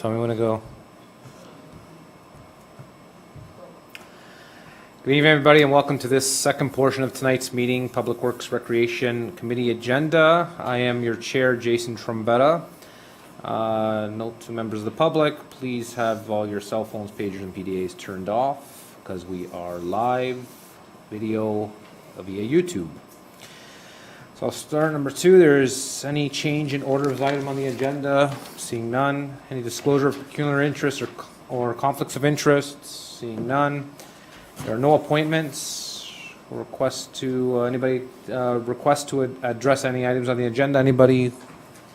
Tell me when to go. Good evening, everybody, and welcome to this second portion of tonight's meeting, Public Works Recreation Committee agenda. I am your chair, Jason Trombetta. Note to members of the public, please have all your cell phones, pagers, and PDAs turned off because we are live video via YouTube. So I'll start number 2. There's any change in order of item on the agenda? Seeing none. Any disclosure of peculiar interests or conflicts of interest? Seeing none. There are no appointments. Request to address any items on the agenda. Anybody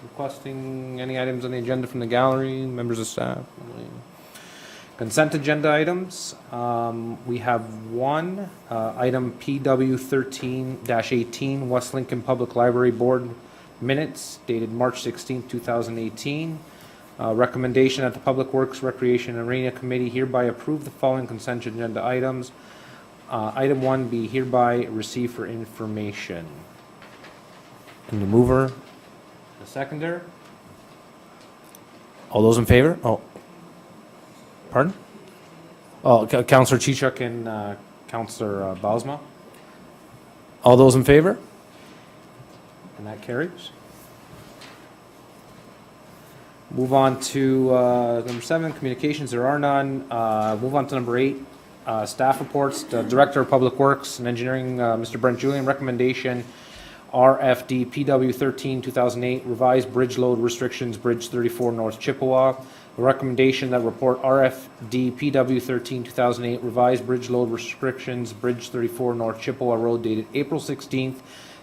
requesting any items on the agenda from the gallery, members of staff? Consent agenda items. We have one item PW 13-18 West Lincoln Public Library Board minutes dated March 16, 2018. Recommendation that the Public Works Recreation and Arena Committee hereby approve the following consent agenda items. Item 1 be hereby received for information. And the mover, the seconder. All those in favor? Oh, pardon? Oh, Councillor Chichuk and Councillor Bausma. All those in favor? And that carries. Move on to number 7, communications. There are none. Move on to number 8, staff reports. The Director of Public Works and Engineering, Mr. Brent Julian, recommendation RFD PW 13-2008 revised bridge load restrictions, Bridge 34 North Chippewa. The recommendation that report RFD PW 13-2008 revised bridge load restrictions, Bridge 34 North Chippewa Road dated April 16th,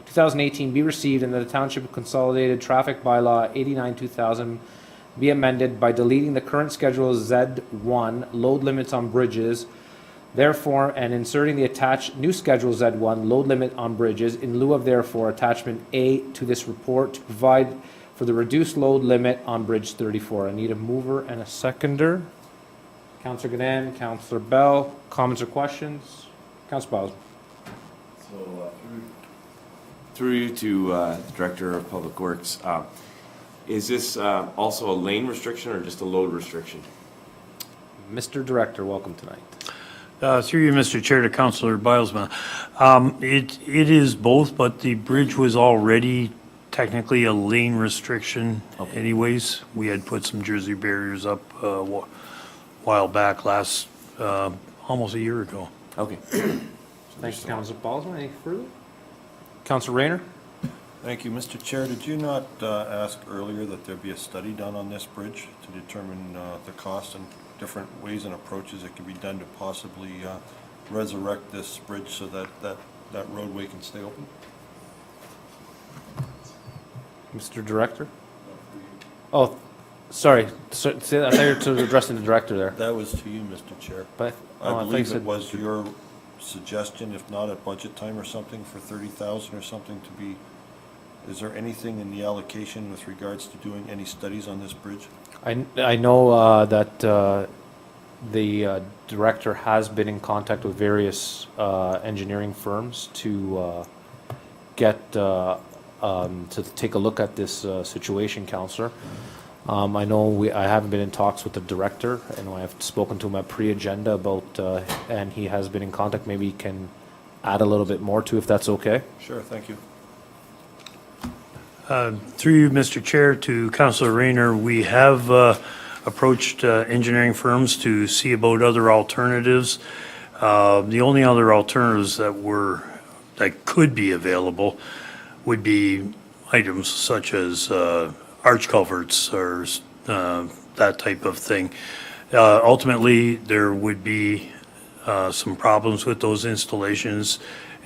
2018 be received, and that the Township Consolidated Traffic Bylaw 89-2000 be amended by deleting the current schedule Z1 load limits on bridges, therefore, and inserting the attached new schedule Z1 load limit on bridges in lieu of therefore attachment A to this report to provide for the reduced load limit on Bridge 34. I need a mover and a seconder. Councillor Gadan, Councillor Bell, comments or questions? Councillor Bowles. So through you to the Director of Public Works, is this also a lane restriction or just a load restriction? Mr. Director, welcome tonight. Through you, Mr. Chair, to Councillor Bilesma. It is both, but the bridge was already technically a lane restriction anyways. We had put some Jersey barriers up a while back, almost a year ago. Okay. Thank you, Councillor Balsman. Any further? Councillor Rayner? Thank you, Mr. Chair. Did you not ask earlier that there be a study done on this bridge to determine the cost and different ways and approaches that can be done to possibly resurrect this bridge so that roadway can stay open? Mr. Director? Oh, sorry. I thought you were addressing the Director there. That was to you, Mr. Chair. But I believe it was your suggestion, if not at budget time or something, for 30,000 or something to be. Is there anything in the allocation with regards to doing any studies on this bridge? I know that the Director has been in contact with various engineering firms to get to take a look at this situation, Councillor. I know I haven't been in talks with the Director, and I have spoken to him at pre-agenda about, and he has been in contact. Maybe he can add a little bit more to, if that's okay. Sure, thank you. Through you, Mr. Chair, to Councillor Rayner, we have approached engineering firms to see about other alternatives. The only other alternatives that could be available would be items such as arch culverts or that type of thing. Ultimately, there would be some problems with those installations,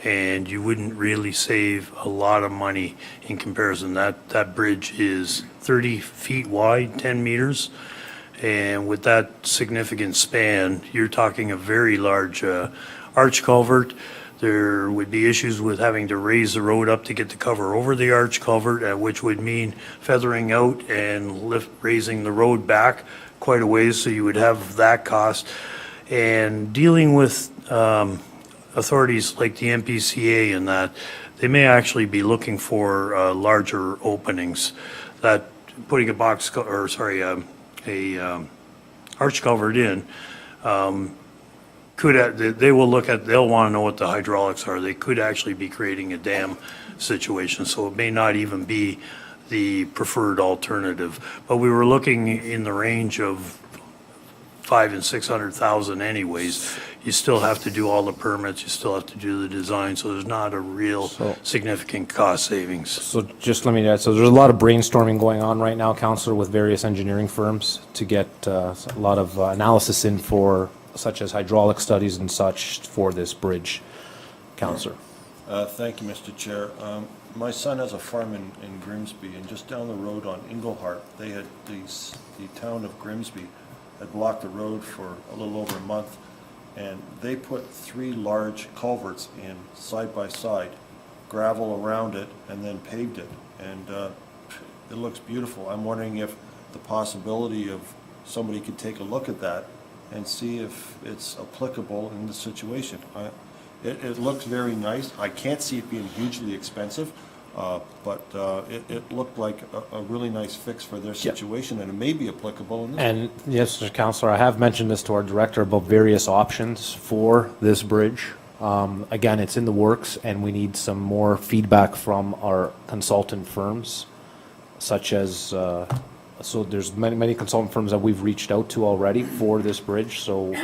and you wouldn't really save a lot of money in comparison. That bridge is 30 feet wide, 10 meters, and with that significant span, you're talking a very large arch culvert. There would be issues with having to raise the road up to get the cover over the arch culvert, which would mean feathering out and raising the road back quite a ways, so you would have that cost. And dealing with authorities like the MPCA and that, they may actually be looking for larger openings. That putting a arch culvert in, they will they'll want to know what the hydraulics are. They could actually be creating a dam situation, so it may not even be the preferred alternative. But we were looking in the range of 500,000 and 600,000 anyways. You still have to do all the permits, you still have to do the design, so there's not a real significant cost savings. So just let me add, so there's a lot of brainstorming going on right now, Counselor, with various engineering firms to get a lot of analysis in for, such as hydraulic studies and such for this bridge, Counselor. Thank you, Mr. Chair. My son has a farm in Grimsby, and just down the road on Englehart, they had the town of Grimsby had blocked the road for a little over a month, and they put 3 large culverts in side by side, gravel around it, and then paved it. And it looks beautiful. I'm wondering if the possibility of somebody could take a look at that and see if it's applicable in the situation. It looks very nice. I can't see it being hugely expensive, but it looked like a really nice fix for their situation, and it may be applicable in this. And yes, Mr. Counselor, I have mentioned this to our director about various options for this bridge. Again, it's in the works, and we need some more feedback from our consultant firms, such as, so there's many consultant firms that we've reached out to already for this bridge, so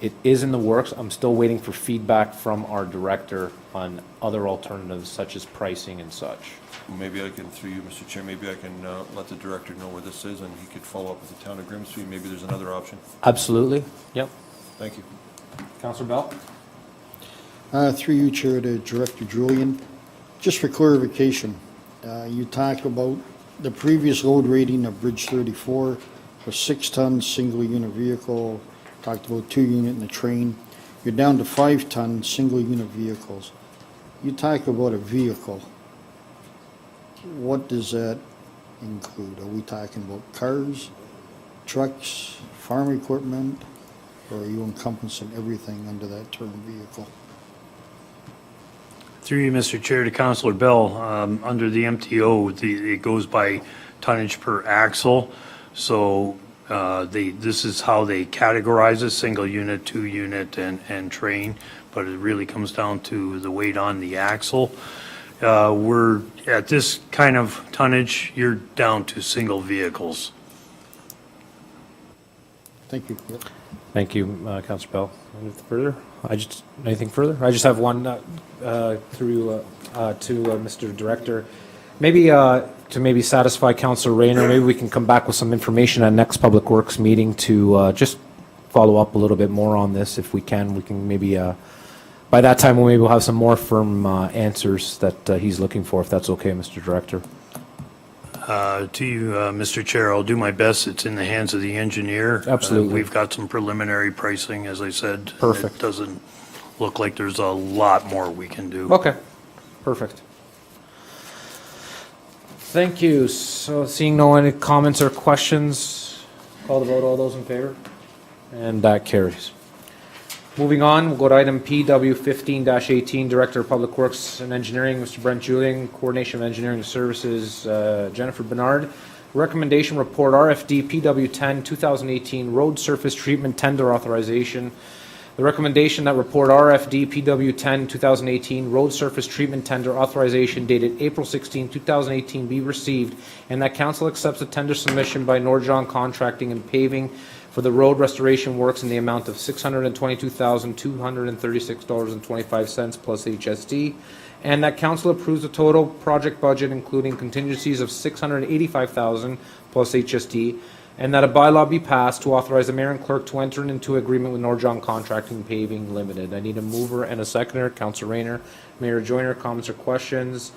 it is in the works. I'm still waiting for feedback from our director on other alternatives, such as pricing and such. Maybe I can, through you, Mr. Chair, maybe I can let the director know where this is, and he could follow up with the town of Grimsby. Maybe there's another option. Absolutely, yep. Thank you. Counselor Bell? Through you, Chair, to Director Julian. Just for clarification, you talked about the previous load rating of Bridge 34 was 6-ton single-unit vehicle, talked about 2-unit in the train. You're down to 5-ton single-unit vehicles. You talk about a vehicle. What does that include? Are we talking about cars, trucks, farm equipment, or are you encompassing everything under that term vehicle? Through you, Mr. Chair, to Councillor Bell, under the MTO, it goes by tonnage per axle. So this is how they categorize it, single unit, 2-unit, and train, but it really comes down to the weight on the axle. We're at this kind of tonnage, you're down to single vehicles. Thank you. Yep. Thank you, Councilor Bell. Anything further? Anything further? I just have one through to Mr. Director. Maybe to maybe satisfy Councilor Rayner, maybe we can come back with some information at next Public Works meeting to just follow up a little bit more on this if we can. We can maybe by that time we'll have some more firm answers that he's looking for, if that's okay, Mr. Director. To you, Mr. Chair, I'll do my best. It's in the hands of the engineer. Absolutely. We've got some preliminary pricing, as I said. Perfect. It doesn't look like there's a lot more we can do. Okay, perfect. Thank you. So seeing no any comments or questions, call the vote. All those in favor? And that carries. Moving on, we'll go to item PW 15-18, Director of Public Works and Engineering, Mr. Brent Julian, Coordination of Engineering Services, Jennifer Bernard. Recommendation report RFD PW 10 2018 Road Surface Treatment Tender Authorization. The recommendation that report RFD PW 10 2018 Road Surface Treatment Tender Authorization dated April 16, 2018 be received, and that Council accepts a tender submission by Norjon Contracting and Paving for the road restoration works in the amount of $622,236.25 plus HST, and that Council approves the total project budget including contingencies of $685,000 plus HST, and that a bylaw be passed to authorize the mayor and clerk to enter into agreement with Norjon Contracting and Paving Limited. I need a mover and a seconder. Councilor Rayner, Mayor Joyner, comments or questions?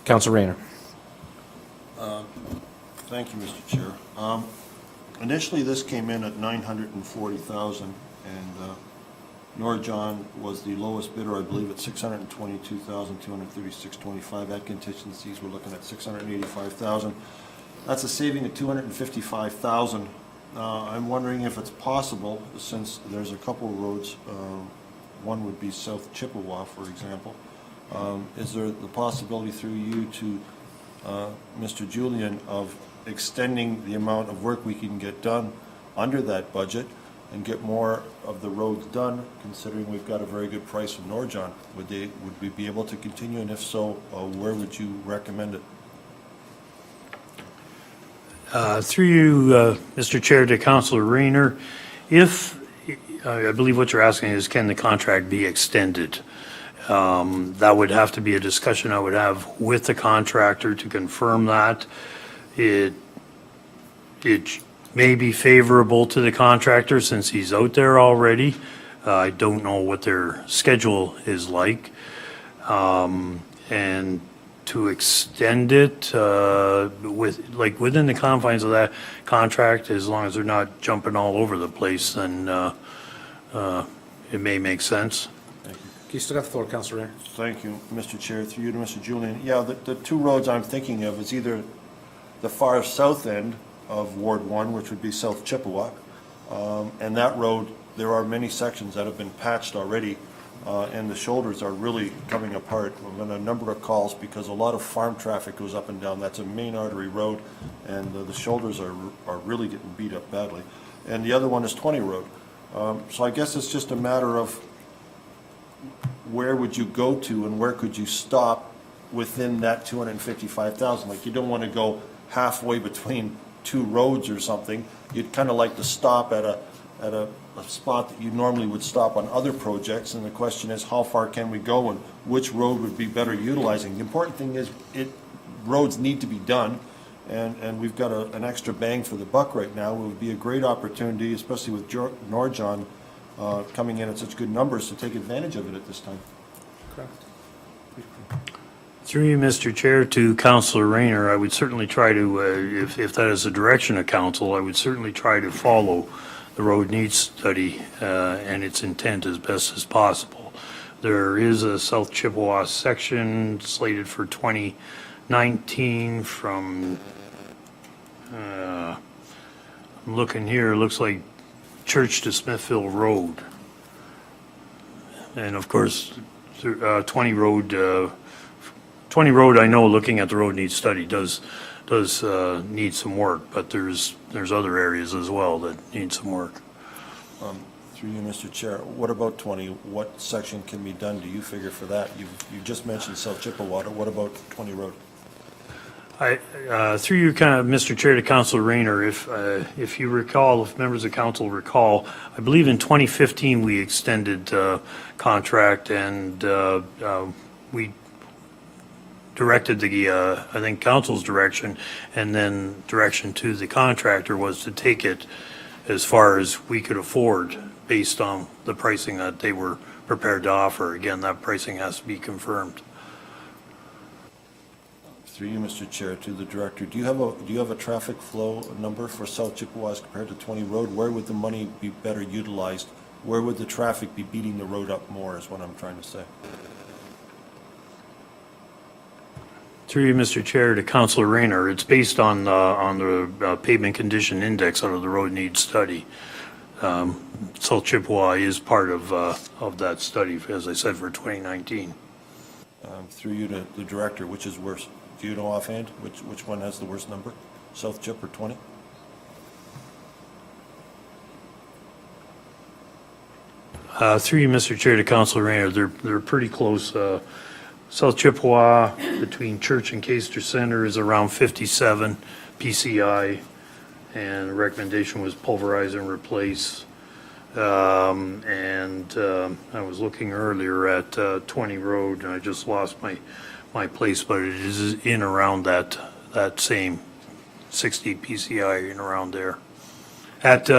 Councilor Rayner. Thank you, Mr. Chair. Initially, this came in at $940,000, and Norjon was the lowest bidder, I believe, at $622,236.25. At contingencies, we're looking at $685,000. That's a saving of $255,000. I'm wondering if it's possible, since there's a couple of roads, one would be South Chippewa, for example. Is there the possibility through you to Mr. Julian of extending the amount of work we can get done under that budget and get more of the roads done, considering we've got a very good price from Norjon. Would we be able to continue, and if so, where would you recommend it? Through you, Mr. Chair, to Councilor Rayner, if, I believe what you're asking is, can the contract be extended? That would have to be a discussion I would have with the contractor to confirm that. It may be favorable to the contractor since he's out there already. I don't know what their schedule is like. And to extend it within the confines of that contract, as long as they're not jumping all over the place, then it may make sense. You still got the floor, Councilor Rayner. Thank you, Mr. Chair. Through you to Mr. Julian. Yeah, the two roads I'm thinking of is either the far south end of Ward 1, which would be South Chippewa, and that road, there are many sections that have been patched already, and the shoulders are really coming apart. We've had a number of calls because a lot of farm traffic goes up and down. That's a main artery road, and the shoulders are really getting beat up badly. And the other one is 20 Road. So I guess it's just a matter of where would you go to and where could you stop within that 255,000? Like, you don't want to go halfway between two roads or something. You'd kind of like to stop at a spot that you normally would stop on other projects, and the question is, how far can we go and which road would be better utilizing? The important thing is roads need to be done, and we've got an extra bang for the buck right now. It would be a great opportunity, especially with Norjon coming in at such good numbers, to take advantage of it at this time. Through you, Mr. Chair, to Councilor Rayner, I would certainly try to, if that is the direction of council, I would certainly try to follow the road needs study and its intent as best as possible. There is a South Chippewa section slated for 2019 from, I'm looking here, it looks like Church to Smithville Road. And of course, 20 Road, I know, looking at the road needs study, does need some work, but there's other areas as well that need some work. Through you, Mr. Chair, what about 20? What section can be done, do you figure, for that? You just mentioned South Chippewa. What about 20 Road? Through you, Mr. Chair, to Councilor Rayner, if you recall, if members of council recall, I believe in 2015 we extended contract, and we directed I think council's direction, and then direction to the contractor was to take it as far as we could afford based on the pricing that they were prepared to offer. Again, that pricing has to be confirmed. Through you, Mr. Chair, to the director, do you have a traffic flow number for South Chippewa as compared to 20 Road? Where would the money be better utilized? Where would the traffic be beating the road up more, is what I'm trying to say. Through you, Mr. Chair, to Councilor Rayner, it's based on the pavement condition index out of the road needs study. South Chippewa is part of that study, as I said, for 2019. Through you to the director, which is worse? Do you know offhand which one has the worst number? South Chip or 20? Through you, Mr. Chair, to Councilor Rayner, they're pretty close. South Chippewa between Church and Caister Center is around 57 PCI, and the recommendation was pulverize and replace. I was looking earlier at 20 Road, and I just lost my place, but it is in around that same 60 PCI, in around there. At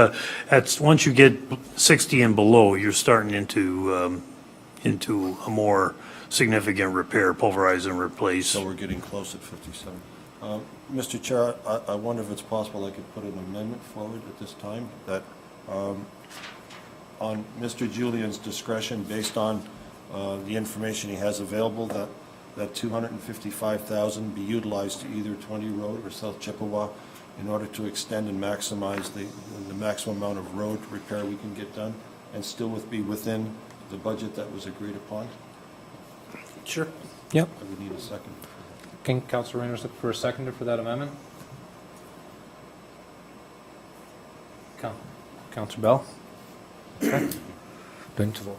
once you get 60 and below, you're starting into a more significant repair, pulverize and replace. So we're getting close at 57. Mr. Chair, I wonder if it's possible I could put an amendment forward at this time that on Mr. Julian's discretion, based on the information he has available, that 255,000 be utilized to either 20 Road or South Chippewa in order to extend and maximize the maximum amount of road repair we can get done, and still be within the budget that was agreed upon. Sure. Yep. I would need a second. Can Councilor Rayner look for a seconder for that amendment? Counselor Bell? Okay. Going to vote.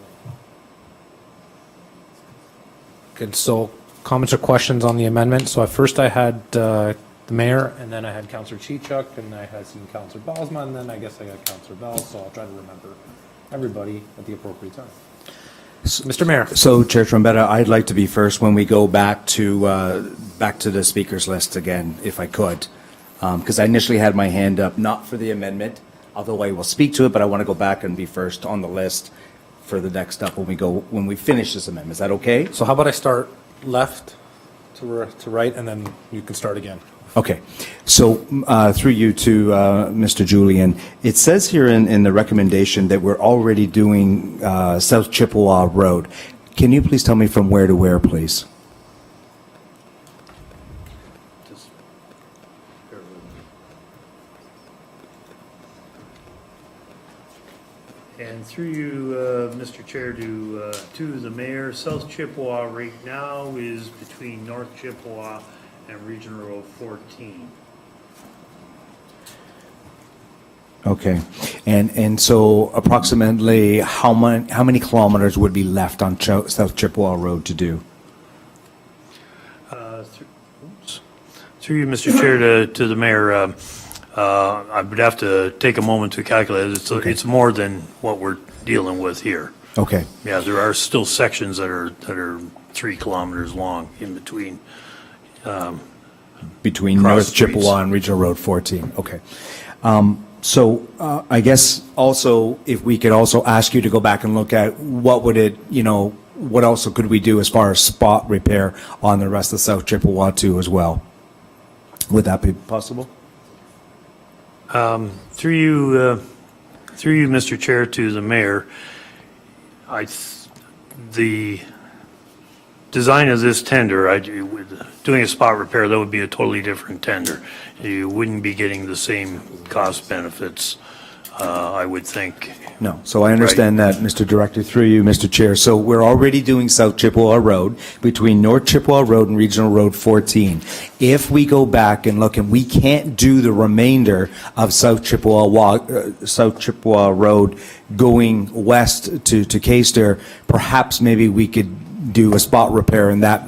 Good, so comments or questions on the amendment? So at first I had the mayor, and then I had Counselor Chichuk, and I had seen Counselor Bellsma, and then I guess I got Counselor Bell, so I'll try to remember everybody at the appropriate time. Mr. Mayor? So, Chair Trombetta, I'd like to be first when we go back to the speakers list again, if I could. Because I initially had my hand up, not for the amendment, although I will speak to it, but I want to go back and be first on the list for the next up when we finish this amendment. Is that okay? So how about I start left to right, and then you can start again? Okay. So, through you to Mr. Julian, it says here in the recommendation that we're already doing South Chippewa Road. Can you please tell me from where to where, please? And through you, Mr. Chair, to the mayor, South Chippewa right now is between North Chippewa and Regional Road 14. Okay. And so approximately how many kilometers would be left on South Chippewa Road to do? Through you, Mr. Chair, to the mayor, I would have to take a moment to calculate it. It's more than what we're dealing with here. Okay. Yeah, there are still sections that are 3 kilometers long in between. Between Cross North streets. Chippewa and Regional Road 14. Okay. So I guess also if we could also ask you to go back and look at what would it, what also could we do as far as spot repair on the rest of South Chippewa too as well? Would that be possible? Through you, Mr. Chair, to the mayor, the design of this tender, doing a spot repair, that would be a totally different tender. You wouldn't be getting the same cost benefits, I would think. No. So I understand that, Mr. Director, through you, Mr. Chair. So we're already doing South Chippewa Road between North Chippewa Road and Regional Road 14. If we go back and look and we can't do the remainder of South Chippewa Road going west to Caister, perhaps maybe we could do a spot repair, and that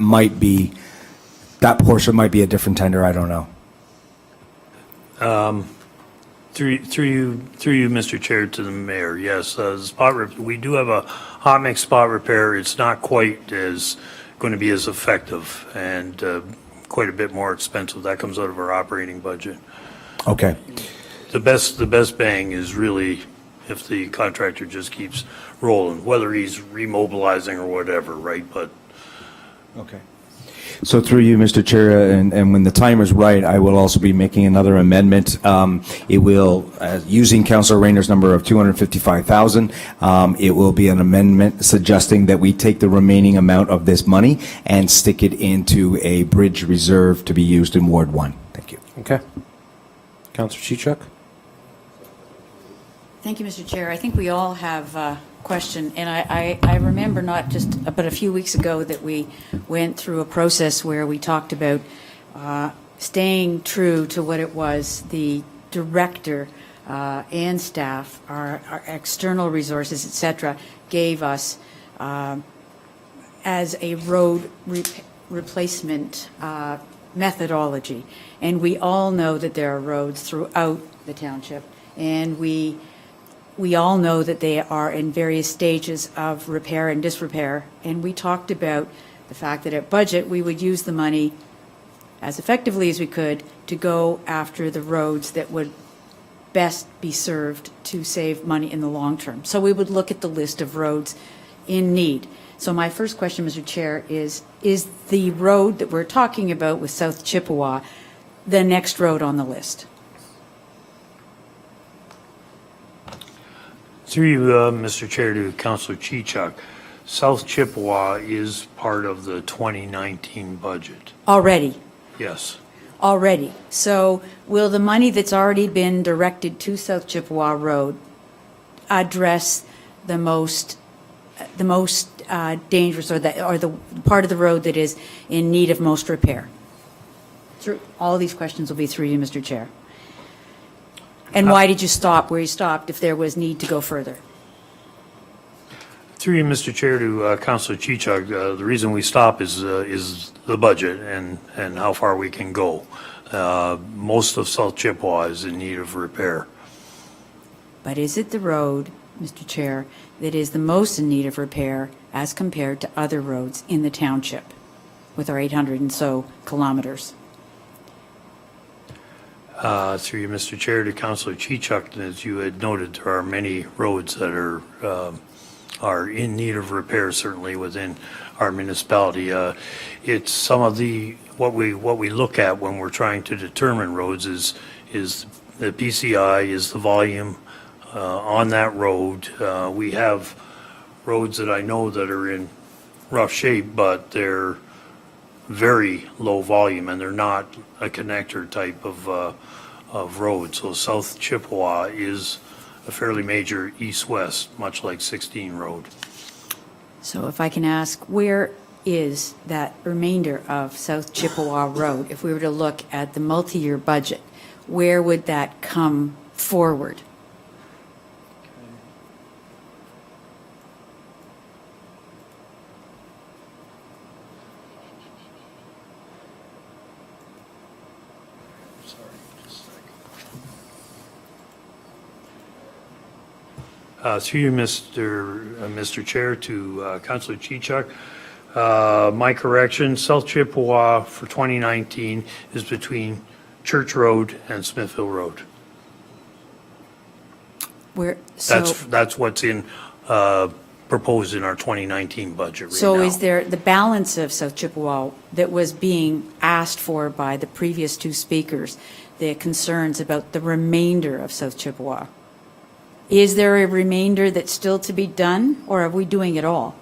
portion might be a different tender. I don't know. Through you, Mr. Chair, to the mayor, yes, we do have a hot mix spot repair. It's not quite going to be as effective and quite a bit more expensive. That comes out of our operating budget. Okay. The best bang is really if the contractor just keeps rolling, whether he's remobilizing or whatever, right? But Okay. So through you, Mr. Chair, and when the time is right, I will also be making another amendment. It will, using Councilor Rayner's number of 255,000, it will be an amendment suggesting that we take the remaining amount of this money and stick it into a bridge reserve to be used in Ward 1. Thank you. Okay. Counselor Chichuk? Thank you, Mr. Chair. I think we all have a question, and I remember not just but a few weeks ago that we went through a process where we talked about staying true to what it was the director and staff, our external resources, et cetera, gave us as a road replacement methodology. And we all know that there are roads throughout the township, and we all know that they are in various stages of repair and disrepair. And we talked about the fact that at budget, we would use the money as effectively as we could to go after the roads that would best be served to save money in the long term. So we would look at the list of roads in need. So my first question, Mr. Chair, is the road that we're talking about with South Chippewa the next road on the list? through you, Mr. Chair, to Councilor Chichuk, South Chippewa is part of the 2019 budget. Already. Yes. Already. So will the money that's already been directed to South Chippewa Road address the most dangerous or the part of the road that is in need of most repair? All of these questions will be through you, Mr. Chair. And why did you stop where you stopped if there was need to go further? Through you, Mr. Chair, to Councilor Chichuk, the reason we stop is the budget and how far we can go. Most of South Chippewa is in need of repair. But is it the road, Mr. Chair, that is the most in need of repair as compared to other roads in the township with our 800 and so kilometers? Through you, Mr. Chair, to Councilor Chichuk, as you had noted, there are many roads that are in need of repair, certainly within our municipality. It's some of what we look at when we're trying to determine roads is the PCI, is the volume on that road. We have roads that I know that are in rough shape, but they're very low volume and they're not a connector type of road. So South Chippewa is a fairly major east-west, much like 16 Road. So if I can ask, where is that remainder of South Chippewa Road? If we were to look at the multi-year budget, where would that come forward? Through you, Mr. Chair, to Councilor Chichuk. My correction, South Chippewa for 2019 is between Church Road and Smithville Road. Where, so, That's what's in, proposed in our 2019 budget right now. so is there the balance of South Chippewa that was being asked for by the previous two speakers, the concerns about the remainder of South Chippewa? Is there a remainder that's still to be done, or are we doing it all?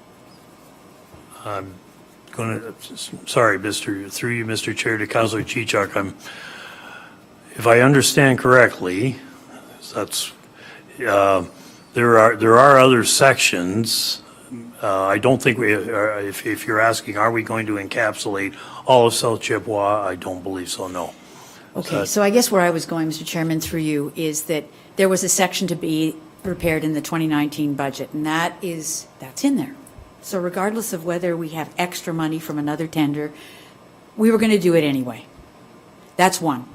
Sorry, through you, Mr. Chair, to Councilor Chichuk, if I understand correctly, that's, there are other sections. I don't think if you're asking, are we going to encapsulate all of South Chippewa? I don't believe so, no. Okay, so I guess where I was going, Mr. Chairman, through you, is that there was a section to be repaired in the 2019 budget, and that's in there. So regardless of whether we have extra money from another tender, we were going to do it anyway. That's one.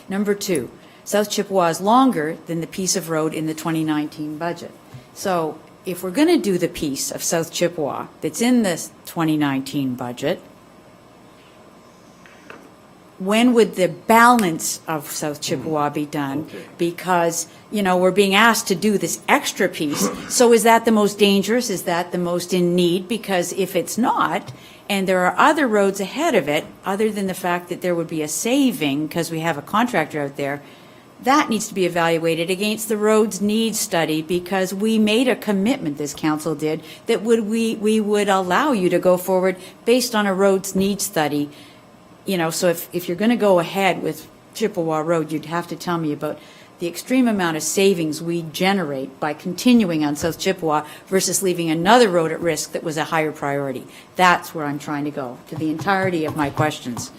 Number two, South Chippewa is longer than the piece of road in the 2019 budget. So if we're going to do the piece of South Chippewa that's in this 2019 budget, when would the balance of South Chippewa be done? Okay. Because, we're being asked to do this extra piece. So is that the most dangerous? Is that the most in need? Because if it's not, and there are other roads ahead of it, other than the fact that there would be a saving because we have a contractor out there, that needs to be evaluated against the roads needs study, because we made a commitment, this council did, that we would allow you to go forward based on a roads needs study. So if you're going to go ahead with Chippewa Road, you'd have to tell me about the extreme amount of savings we generate by continuing on South Chippewa versus leaving another road at risk that was a higher priority. That's where I'm trying to go, to the entirety of my questions.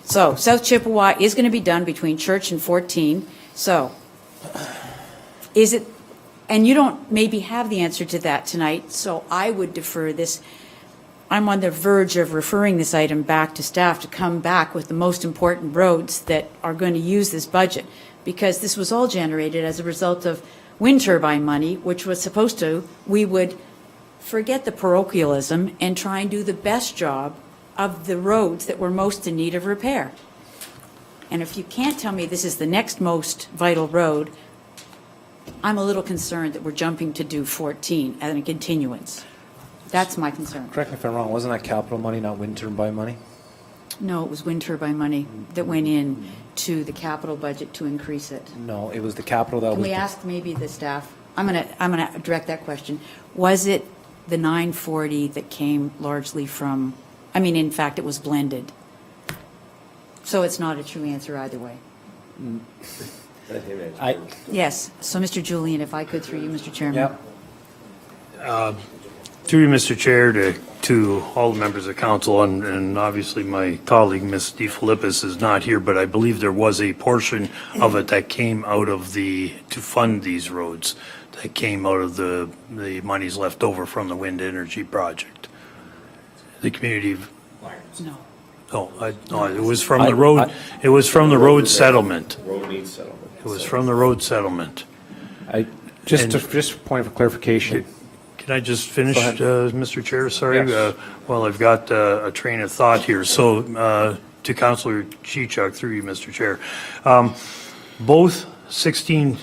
So South Chippewa is going to be done between Church and 14. So is it, and you don't maybe have the answer to that tonight, so I would defer this. I'm on the verge of referring this item back to staff to come back with the most important roads that are going to use this budget, because this was all generated as a result of wind turbine money, which was supposed to, we would forget the parochialism and try and do the best job of the roads that were most in need of repair. And if you can't tell me this is the next most vital road, I'm a little concerned that we're jumping to do 14 as a continuance. That's my concern. Correct me if I'm wrong, wasn't that capital money, not wind turbine money? No, it was wind turbine money that went in to the capital budget to increase it. No, it was the capital that was. Can we ask maybe the staff? I'm gonna direct that question. Was it the 940 that came largely from, in fact, it was blended. So it's not a true answer either way. Yes, so Mr. Julian, if I could through you, Mr. Chairman. Yep. Through you, Mr. Chair, to all the members of council, and obviously my colleague, Ms. DeFilippis, is not here, but I believe there was a portion of it that came out of to fund these roads, that came out of the monies left over from the wind energy project. The community, No. no, it was from the road, it was from the road settlement. Road needs settlement. It was from the road settlement. Just a point of clarification. Can I just finish, Go ahead. Mr. Chair? Sorry. Yes. Well, I've got a train of thought here. So to Councillor Chichuk, through you, Mr. Chair. Both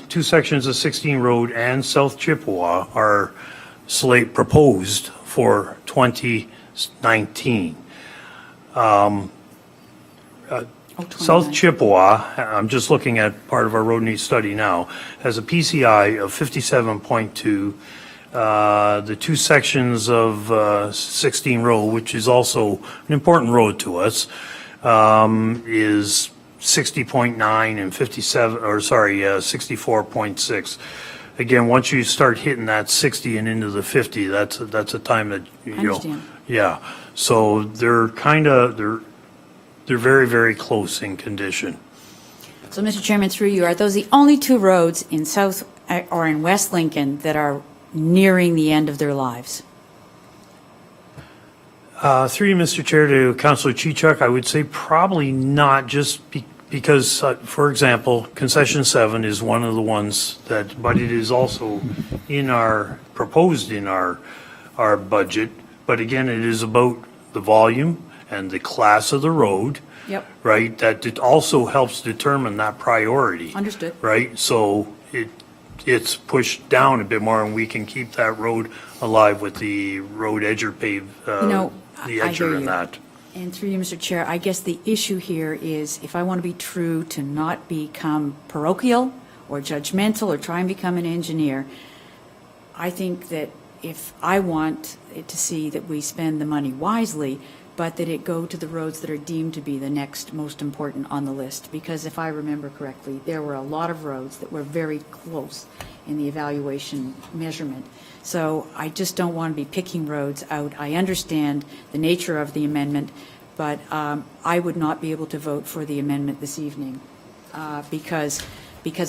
two sections of 16 Road and South Chippewa are proposed for 2019. South Chippewa, I'm just looking at part of our road needs study now, has a PCI of 57.2. The two sections of 16 Road, which is also an important road to us, is 60.9 and 64.6. Again, once you start hitting that 60 and into the 50, that's a time that, you know. Understand. Yeah. So they're very, very close in condition. So, Mr. Chairman, through you, are those the only two roads in South or in West Lincoln that are nearing the end of their lives? Through you, Mr. Chair, to Councillor Chichuk, I would say probably not, just because, for example, concession 7 is one of the ones that, but it is also proposed in our budget. But again, it is about the volume and the class of the road. Yep. Right? That it also helps determine that priority. Understood. Right? So it's pushed down a bit more, and we can keep that road alive with the road edger pave, the I hear edger you. and that. And through you, Mr. Chair, I guess the issue here is if I want to be true to not become parochial or judgmental or try and become an engineer, I think that if I want it to see that we spend the money wisely, but that it go to the roads that are deemed to be the next most important on the list. Because if I remember correctly, there were a lot of roads that were very close in the evaluation measurement. So I just don't want to be picking roads out. I understand the nature of the amendment, but I would not be able to vote for the amendment this evening because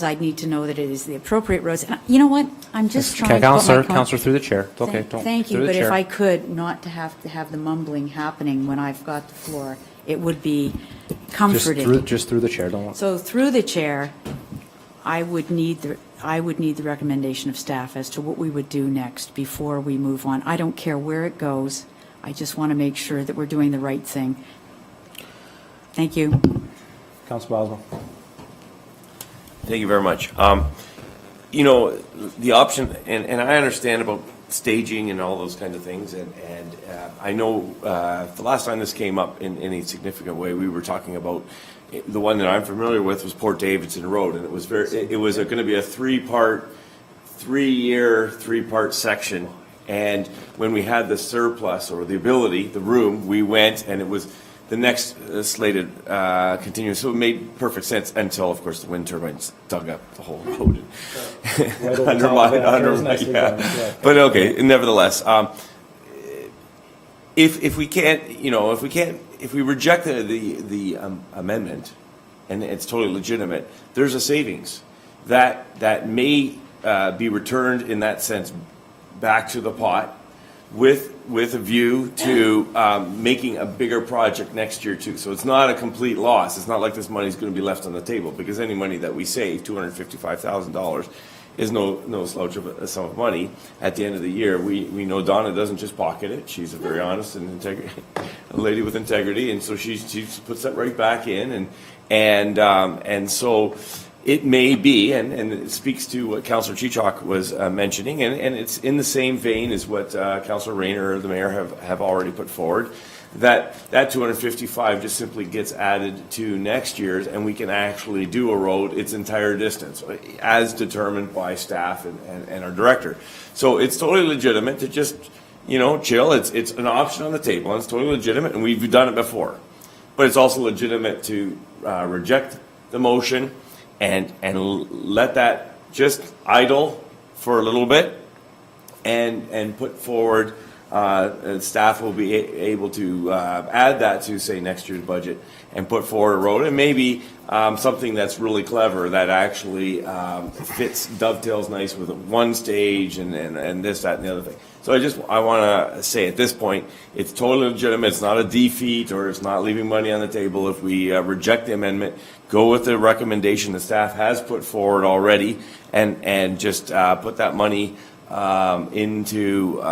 I need to know that it is the appropriate roads. And you know what? I'm just trying to put my Counselor through the chair. It's okay. Thank you, through the but if chair. I could not to have the mumbling happening when I've got the floor, it would be comforting. Just through the chair. Don't want. So through the chair, I would need the recommendation of staff as to what we would do next before we move on. I don't care where it goes. I just want to make sure that we're doing the right thing. Thank you. Councilor Boswell. Thank you very much. You know, the option, and I understand about staging and all those kinds of things, and I know the last time this came up in any significant way, we were talking about the one that I'm familiar with was Port Davidson Road, and it was going to be a three-part section. And when we had the surplus or the ability, the room, we went, and it was the next slated continuous. So it made perfect sense until, of course, the wind turbines dug up the whole road. Yeah. But okay, nevertheless, if we reject the amendment, and it's totally legitimate, there's a savings that may be returned in that sense back to the pot with a view to making a bigger project next year too. So it's not a complete loss. It's not like this money is going to be left on the table, because any money that we save, $255,000, is no slouch of a sum of money. At the end of the year, we know Donna doesn't just pocket it. She's a very honest and a lady with integrity, and so she puts that right back in, and so it may be, and it speaks to what Councillor Chichok was mentioning, and it's in the same vein as what Councillor Rayner or the Mayor have already put forward, that 255 just simply gets added to next year's, and we can actually do a road its entire distance, as determined by staff and our director. So it's totally legitimate to just, chill. It's an option on the table, and it's totally legitimate, and we've done it before. But it's also legitimate to reject the motion and let that just idle for a little bit and put forward and staff will be able to add that to, say, next year's budget and put forward a road, and maybe something that's really clever that actually dovetails nice with one stage and this, that, and the other thing. So I want to say at this point, it's totally legitimate. It's not a defeat, or it's not leaving money on the table. If we reject the amendment, go with the recommendation the staff has put forward already, and just put that money into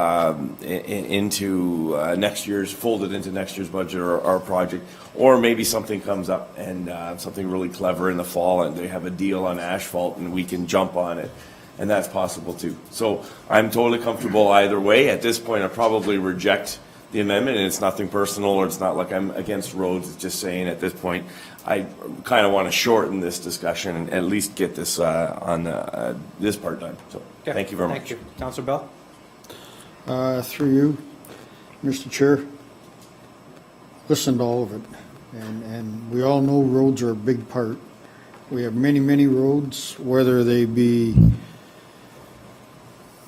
next year's, folded into next year's budget or project, or maybe something comes up and something really clever in the fall, and they have a deal on asphalt, and we can jump on it, and that's possible too. So I'm totally comfortable either way. At this point, I probably reject the amendment, and it's nothing personal, or it's not like I'm against roads. It's just saying at this point, I kind of want to shorten this discussion and at least get this on this part done. So thank you very much. Thank you. Councillor Bell? Through you, Mr. Chair, listen to all of it, and we all know roads are a big part. We have many, many roads, whether they be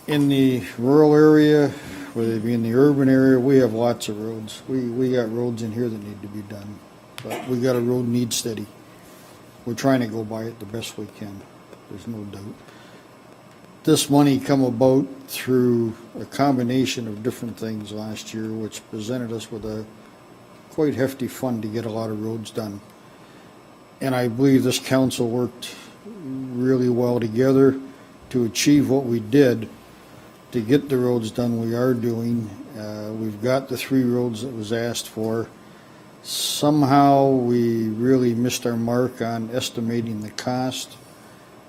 in the rural area, whether they be in the urban area. We have lots of roads. We got roads in here that need to be done, but we got a road need steady. We're trying to go by it the best we can. There's no doubt. This money come about through a combination of different things last year, which presented us with a quite hefty fund to get a lot of roads done. And I believe this council worked really well together to achieve what we did to get the roads done we are doing. We've got the 3 roads that was asked for. Somehow we really missed our mark on estimating the cost,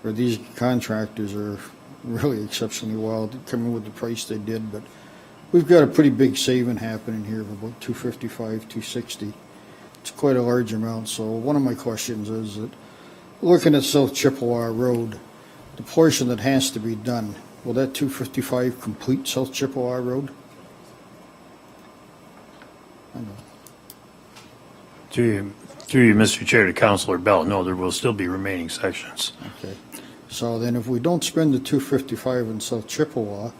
or these contractors are really exceptionally well coming with the price they did, but we've got a pretty big saving happening here of about $255, $260. It's quite a large amount. So one of my questions is that, looking at South Chippewa Road, the portion that has to be done, will that $255 complete South Chippewa Road? I know. Through you, Mr. Chair, to Councillor Bell, no, there will still be remaining sections. Okay. So then if we don't spend the $255 in South Chippewa,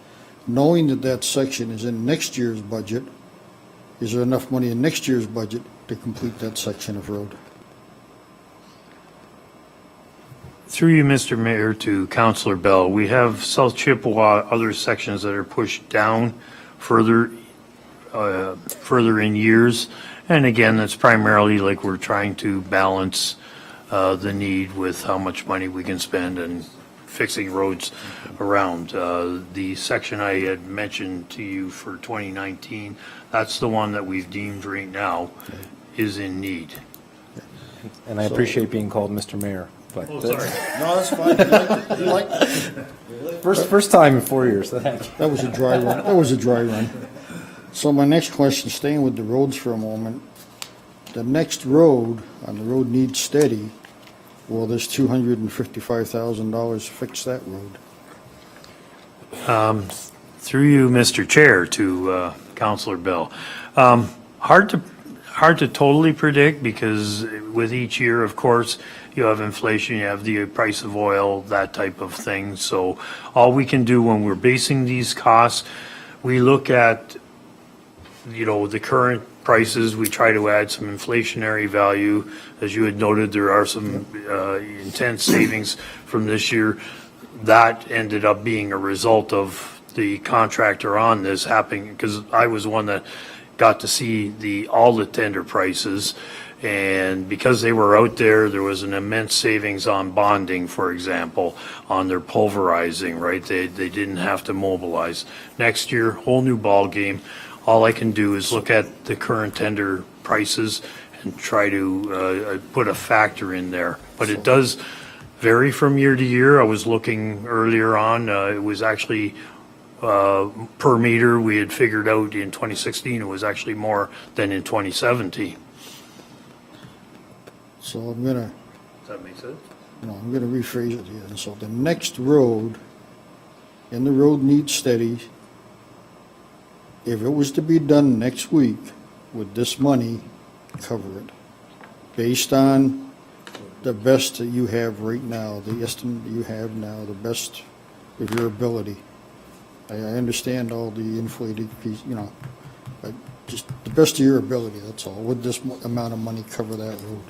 knowing that that section is in next year's budget, is there enough money in next year's budget to complete that section of road? Through you, Mr. Mayor, to Councillor Bell, we have South Chippewa, other sections that are pushed down further in years. And again, that's primarily like we're trying to balance the need with how much money we can spend and fixing roads around. The section I had mentioned to you for 2019, that's the one that we've deemed right now is in need. And I appreciate being called Mr. Mayor. But Oh, sorry. No, that's fine. You liked it. First time in 4 years, so thank you. That was a dry run. That was a dry run. So my next question, staying with the roads for a moment, the next road on the road needs steady. Will this $255,000 fix that road? Through you, Mr. Chair, to Councillor Bell. Hard to totally predict, because with each year, of course, you have inflation, you have the price of oil, that type of thing. So all we can do when we're basing these costs, we look at, the current prices, we try to add some inflationary value. As you had noted, there are some intense savings from this year. That ended up being a result of the contractor on this happening, because I was one that got to see all the tender prices, and because they were out there, there was an immense savings on bonding, for example, on their pulverizing, right? They didn't have to mobilize. Next year, whole new ball game. All I can do is look at the current tender prices and try to put a factor in there. But it does vary from year to year. I was looking earlier on, it was actually per meter, we had figured out in 2016, it was actually more than in 2017. So I'm gonna, Does that make sense? I'm gonna rephrase it here. So the next road, and the road needs steady, if it was to be done next week, would this money cover it? Based on the best that you have right now, the estimate that you have now, the best of your ability, I understand all the inflated fees, you know, but just the best of your ability, that's all. Would this amount of money cover that road?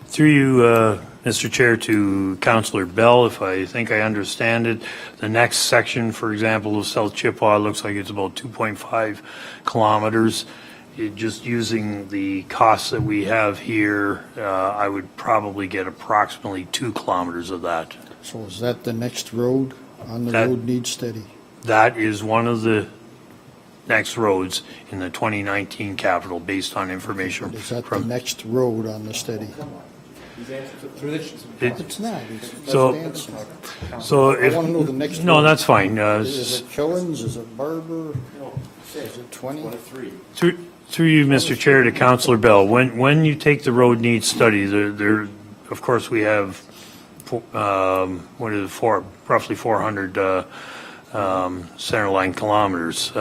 Through you, Mr. Chair, to Councillor Bell, if I think I understand it, the next section, for example, of South Chippewa looks like it's about 2.5 kilometers. Just using the costs that we have here, I would probably get approximately 2 kilometers of that. So is that the next road on the That- road needs steady? That is one of the next roads in the 2019 capital based on information Is that the from. next road on the steady? It- It's not. It's So- dancing. So I if, want to know the next. no, road. that's fine. Is it Killens? Is it Barber? Is it 20? Through you, Mr. Chair, to Councillor Bell, when you take the road needs study, there, of course, we have, roughly 400 centerline kilometers.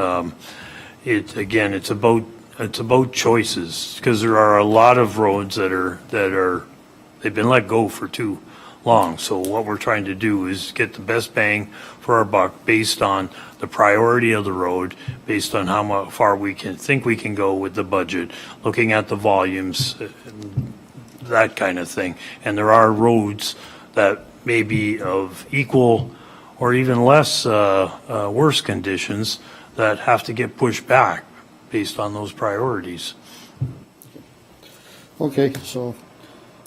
Again, it's about choices, because there are a lot of roads they've been let go for too long. So what we're trying to do is get the best bang for our buck based on the priority of the road, based on how far we can go with the budget, looking at the volumes, that kind of thing. And there are roads that may be of equal or even less worse conditions that have to get pushed back based on those priorities. Okay, so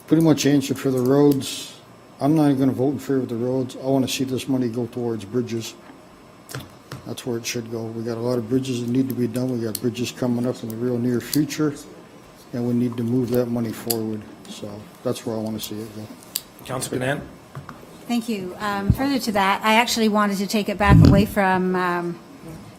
pretty much answered for the roads. I'm not going to vote in favor of the roads. I want to see this money go towards bridges. That's where it should go. We got a lot of bridges that need to be done. We got bridges coming up in the real near future, and we need to move that money forward. So that's where I want to see it go. Councillor Gann? Thank you. Further to that, I actually wanted to take it back away from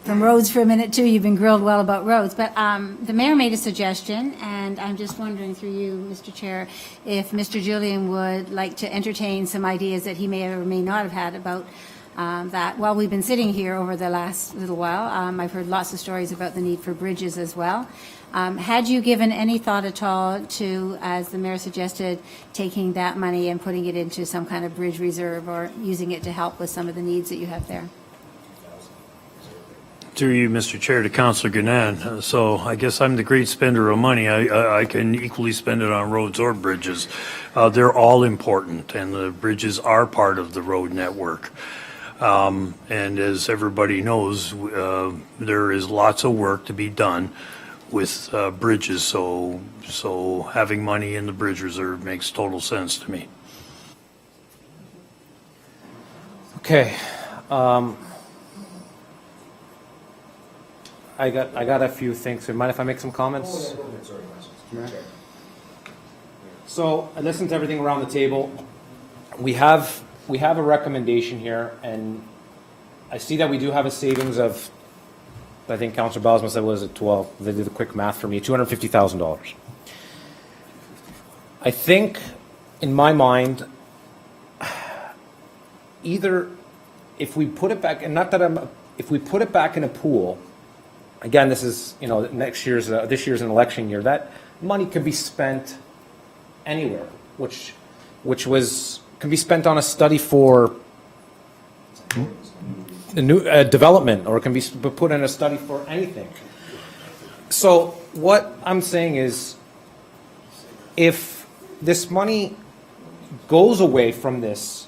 roads for a minute too. You've been grilled well about roads, but the mayor made a suggestion, and I'm just wondering through you, Mr. Chair, if Mr. Julian would like to entertain some ideas that he may or may not have had about that. While we've been sitting here over the last little while, I've heard lots of stories about the need for bridges as well. Had you given any thought at all to, as the mayor suggested, taking that money and putting it into some kind of bridge reserve or using it to help with some of the needs that you have there? Through you, Mr. Chair, to Councillor Gannan. So I guess I'm the great spender of money. I can equally spend it on roads or bridges. They're all important, and the bridges are part of the road network. And as everybody knows, there is lots of work to be done with bridges, so having money in the bridge reserve makes total sense to me. Okay. I got a few things. Mind if I make some comments? So I listened to everything around the table. We have a recommendation here, and I see that we do have a savings of, I think Councillor Bowsman said, was it 12? They did the quick math for me, $250,000. I think, in my mind, either if we put it back, and not that if we put it back in a pool, again, this is, this year's an election year, that money could be spent anywhere, which can be spent on a study for a new development, or it can be put in a study for anything. So what I'm saying is, if this money goes away from this,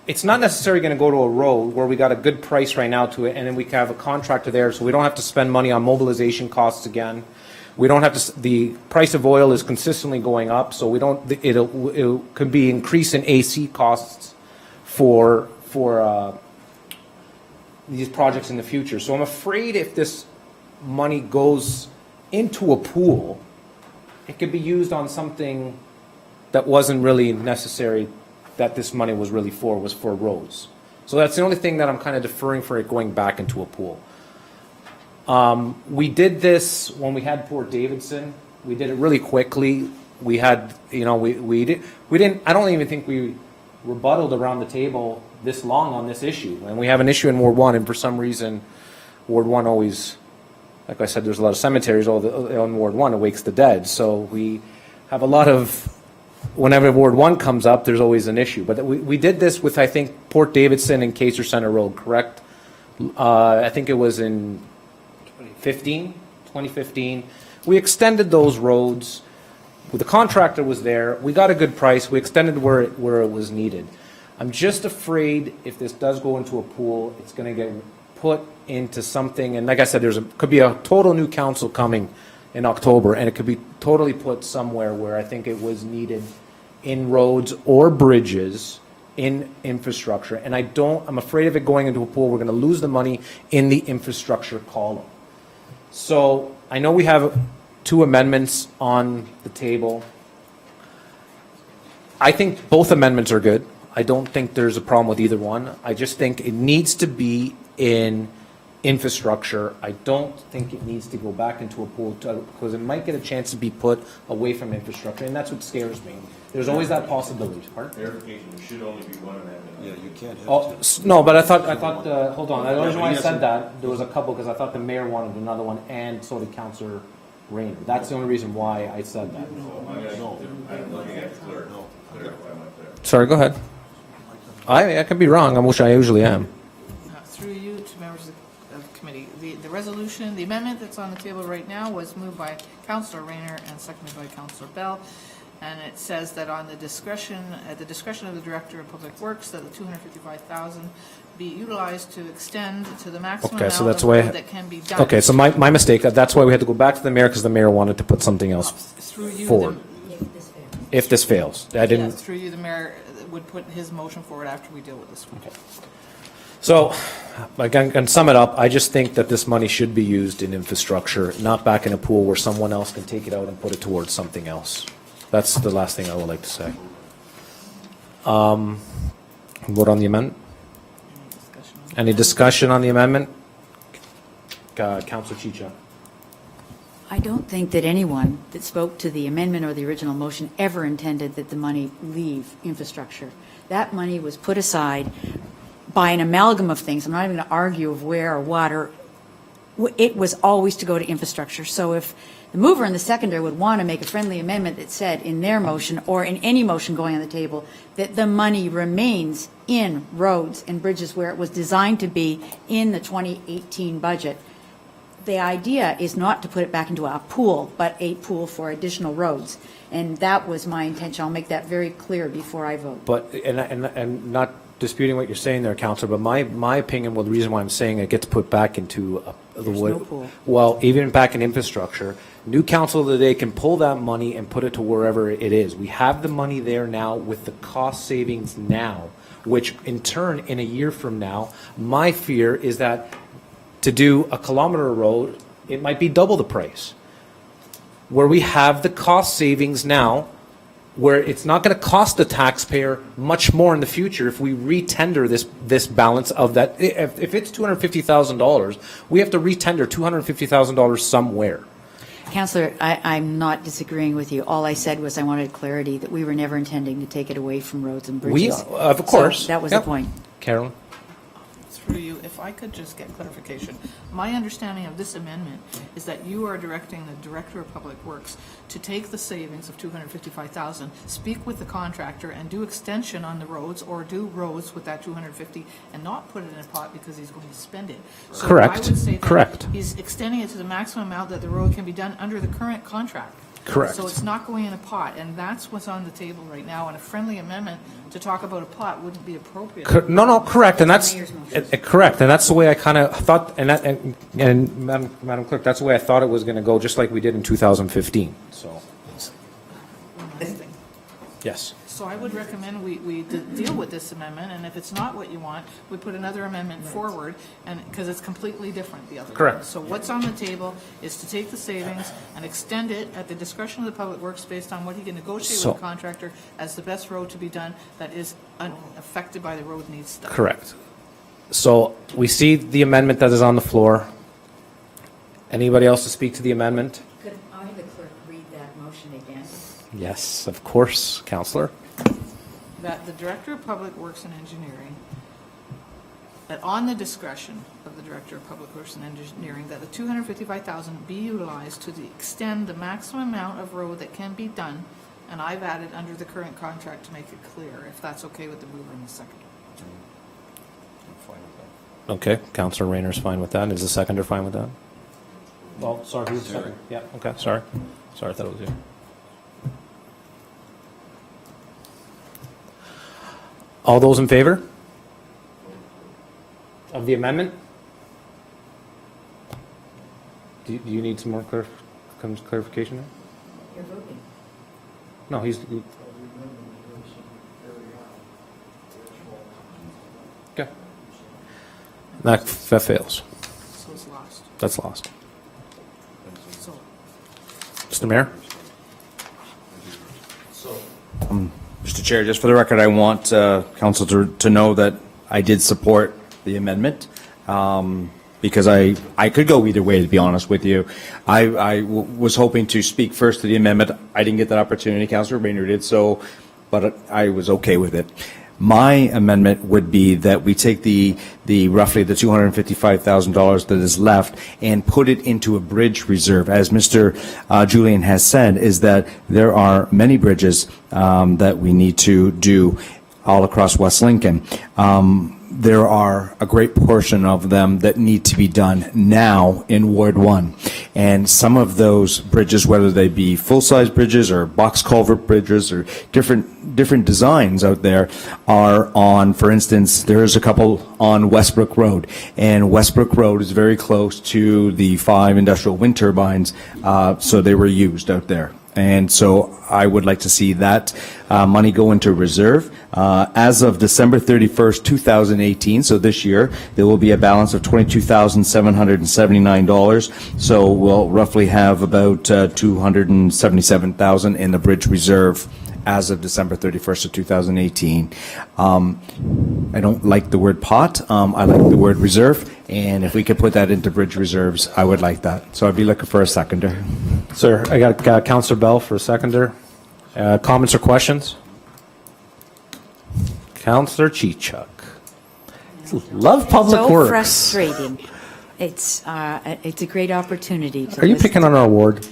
it's not necessarily going to go to a road where we got a good price right now to it, and then we can have a contractor there, so we don't have to spend money on mobilization costs again. We don't have to. The price of oil is consistently going up, so we don't. It could be increase in AC costs for these projects in the future. So I'm afraid if this money goes into a pool, it could be used on something that wasn't really necessary. That this money was really for, was for roads. So that's the only thing that I'm kind of deferring for it going back into a pool. We did this when we had Port Davidson. We did it really quickly. We had, we didn't, I don't even think we rebutted around the table this long on this issue. And we have an issue in Ward 1, and for some reason, Ward 1 always, like I said, there's a lot of cemeteries on Ward 1, it wakes the dead. So we have a lot of whenever Ward 1 comes up, there's always an issue. But we did this with, I think, Port Davidson and Kaser Center Road, correct? I think it was in 2015. We extended those roads. The contractor was there. We got a good price. We extended where it was needed. I'm just afraid if this does go into a pool, it's going to get put into something. And like I said, could be a total new council coming in October, and it could be totally put somewhere where I think it was needed in roads or bridges, in infrastructure. And I'm afraid of it going into a pool, we're going to lose the money in the infrastructure column. So I know we have 2 amendments on the table. I think both amendments are good. I don't think there's a problem with either one. I just think it needs to be in infrastructure. I don't think it needs to go back into a pool because it might get a chance to be put away from infrastructure, and that's what scares me. There's always that possibility. Pardon? Clarification, there should only be one amendment. Yeah, you can't have Oh, no, but I thought, hold on, the reason why I said that, there was a couple, because I thought the mayor wanted another one, and so did Councillor Rayner. That's the only reason why I said that. I'm looking at the clerk. Clarify my clerk. Sorry, go ahead. I could be wrong, which I usually am. Through you to members of the committee. The resolution, the amendment that's on the table right now was moved by Councillor Rayner and seconded by Councillor Bell. And it says that on the discretion, at the discretion of the Director of Public Works, that the $255,000 be utilized to extend to the maximum Okay, so amount that's of why- road that can be done. Okay, so my mistake, that's why we had to go back to the mayor, because the mayor wanted to put something else Through you, forward, if this fails. I didn't. Yes, through you, the mayor would put his motion forward after we deal with this one. So, again, can sum it up, I just think that this money should be used in infrastructure, not back in a pool where someone else can take it out and put it towards something else. That's the last thing I would like to say. Vote on the amendment? Any discussion on the amendment? Councilor Chicha. I don't think that anyone that spoke to the amendment or the original motion ever intended that the money leave infrastructure. That money was put aside by an amalgam of things. I'm not even going to argue of where or what, or it was always to go to infrastructure. So if the mover and the seconder would want to make a friendly amendment that said in their motion or in any motion going on the table that the money remains in roads and bridges where it was designed to be in the 2018 budget, the idea is not to put it back into a pool, but a pool for additional roads. And that was my intention. I'll make that very clear before I vote. But, and not disputing what you're saying there, Councillor, but my opinion, well, the reason why I'm saying it gets put back into the There's no pool. Well, even back in infrastructure, new council today can pull that money and put it to wherever it is. We have the money there now with the cost savings now, which in turn, in a year from now, my fear is that to do a kilometer of road, it might be double the price. Where we have the cost savings now, where it's not going to cost the taxpayer much more in the future if we retender this balance of that. If it's $250,000, we have to retender $250,000 somewhere. Councillor, I'm not disagreeing with you. All I said was I wanted clarity that we were never intending to take it away from roads and bridges. Of course. So that was Yep. the point. Carolyn? Through you, if I could just get clarification. My understanding of this amendment is that you are directing the Director of Public Works to take the savings of $255,000, speak with the contractor and do extension on the roads or do roads with that $250 and not put it in a pot because he's going to spend it. So Correct. I would say that Correct. he's extending it to the maximum amount that the road can be done under the current contract. Correct. So it's not going in a pot, and that's what's on the table right now, and a friendly amendment to talk about a pot wouldn't be appropriate. No, correct, and that's Mayor's motion. correct, and that's the way I kind of thought, and Madam Clerk, that's the way I thought it was going to go, just like we did in 2015. So, yes. So I would recommend we deal with this amendment, and if it's not what you want, we put another amendment forward, and, because it's completely different, the other one. Correct. So what's on the table is to take the savings and extend it at the discretion of the Public Works based on what he can negotiate So- with the contractor as the best road to be done that is unaffected by the road needs stuff. Correct. So we see the amendment that is on the floor. Anybody else to speak to the amendment? Could I, the clerk, read that motion again? Yes, of course, Councillor. That the Director of Public Works and Engineering, that on the discretion of the Director of Public Works and Engineering, that the $255,000 be utilized to extend the maximum amount of road that can be done and I've added under the current contract to make it clear, if that's okay with the mover and the seconder. I'm fine with that. Okay, Councillor Rayner's fine with that. Is the seconder fine with that? Well, sorry, who's the second? Yeah, okay, sorry. Sorry, I thought it was you. All those in favor of the amendment? Do you need some more clarification there? You're voting. No, okay. That fails. So it's lost. That's lost. So Mr. Mayor? Mr. Chair, just for the record, I want council to know that I did support the amendment, because I could go either way, to be honest with you. I was hoping to speak first to the amendment. I didn't get that opportunity. Councillor Rayner did so, but I was okay with it. My amendment would be that we take the roughly the $255,000 that is left and put it into a bridge reserve. As Mr. Julian has said, is that there are many bridges that we need to do all across West Lincoln. There are a great portion of them that need to be done now in Ward 1. And some of those bridges, whether they be full-size bridges or box culvert bridges or different designs out there, are on, for instance, there's a couple on Westbrook Road. And Westbrook Road is very close to the 5 industrial wind turbines, so they were used out there. And so I would like to see that money go into reserve. As of December 31st, 2018, so this year, there will be a balance of $22,779. So we'll roughly have about $277,000 in the bridge reserve as of December 31st of 2018. I don't like the word pot. I like the word reserve. And if we could put that into bridge reserves, I would like that. So I'd be looking for a seconder. Sir, I got Councillor Bell for a seconder. Comments or questions? Councillor Chichuk. Love Public So Works. frustrating. It's a great opportunity to Are you listen picking on our ward?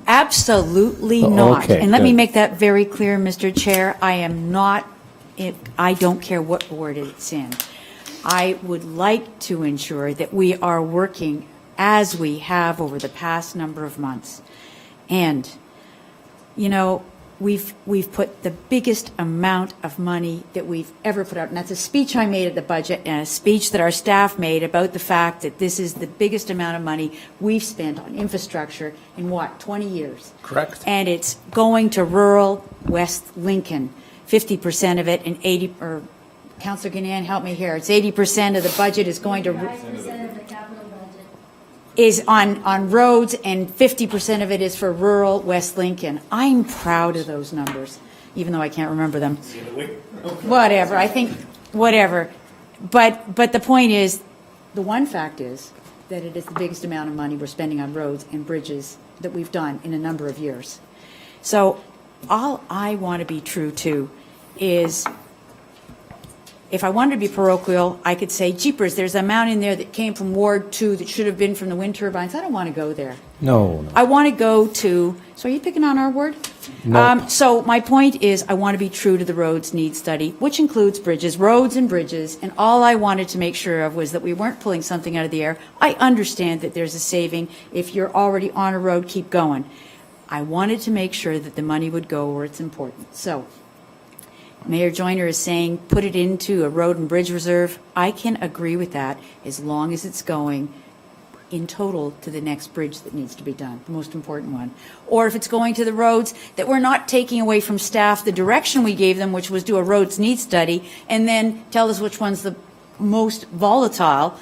Absolutely Oh, not. okay, And let me good. make that very clear, Mr. Chair. I am not, I don't care what ward it's in. I would like to ensure that we are working as we have over the past number of months. And, you know, we've put the biggest amount of money that we've ever put out. And that's a speech I made at the budget and a speech that our staff made about the fact that this is the biggest amount of money we've spent on infrastructure in, 20 years? Correct. And it's going to rural West Lincoln, 50% of it, and 80, or Councillor Gannon, help me here, it's 80% of the budget is going to, 5% of the capital budget. is on roads, and 50% of it is for rural West Lincoln. I'm proud of those numbers, even though I can't remember them. Whatever, I think, whatever. But the point is, the one fact is that it is the biggest amount of money we're spending on roads and bridges that we've done in a number of years. So all I want to be true to is, if I wanted to be parochial, I could say, jeepers, there's an amount in there that came from Ward 2 that should have been from the wind turbines. I don't want to go there. No. I want to go to, so are you picking on our ward? No. So my point is, I want to be true to the roads need study, which includes bridges, roads and bridges, and all I wanted to make sure of was that we weren't pulling something out of the air. I understand that there's a saving. If you're already on a road, keep going. I wanted to make sure that the money would go where it's important. So Mayor Joyner is saying, put it into a road and bridge reserve. I can agree with that as long as it's going in total to the next bridge that needs to be done, the most important one. Or if it's going to the roads, that we're not taking away from staff the direction we gave them, which was do a roads needs study, and then tell us which one's the most volatile,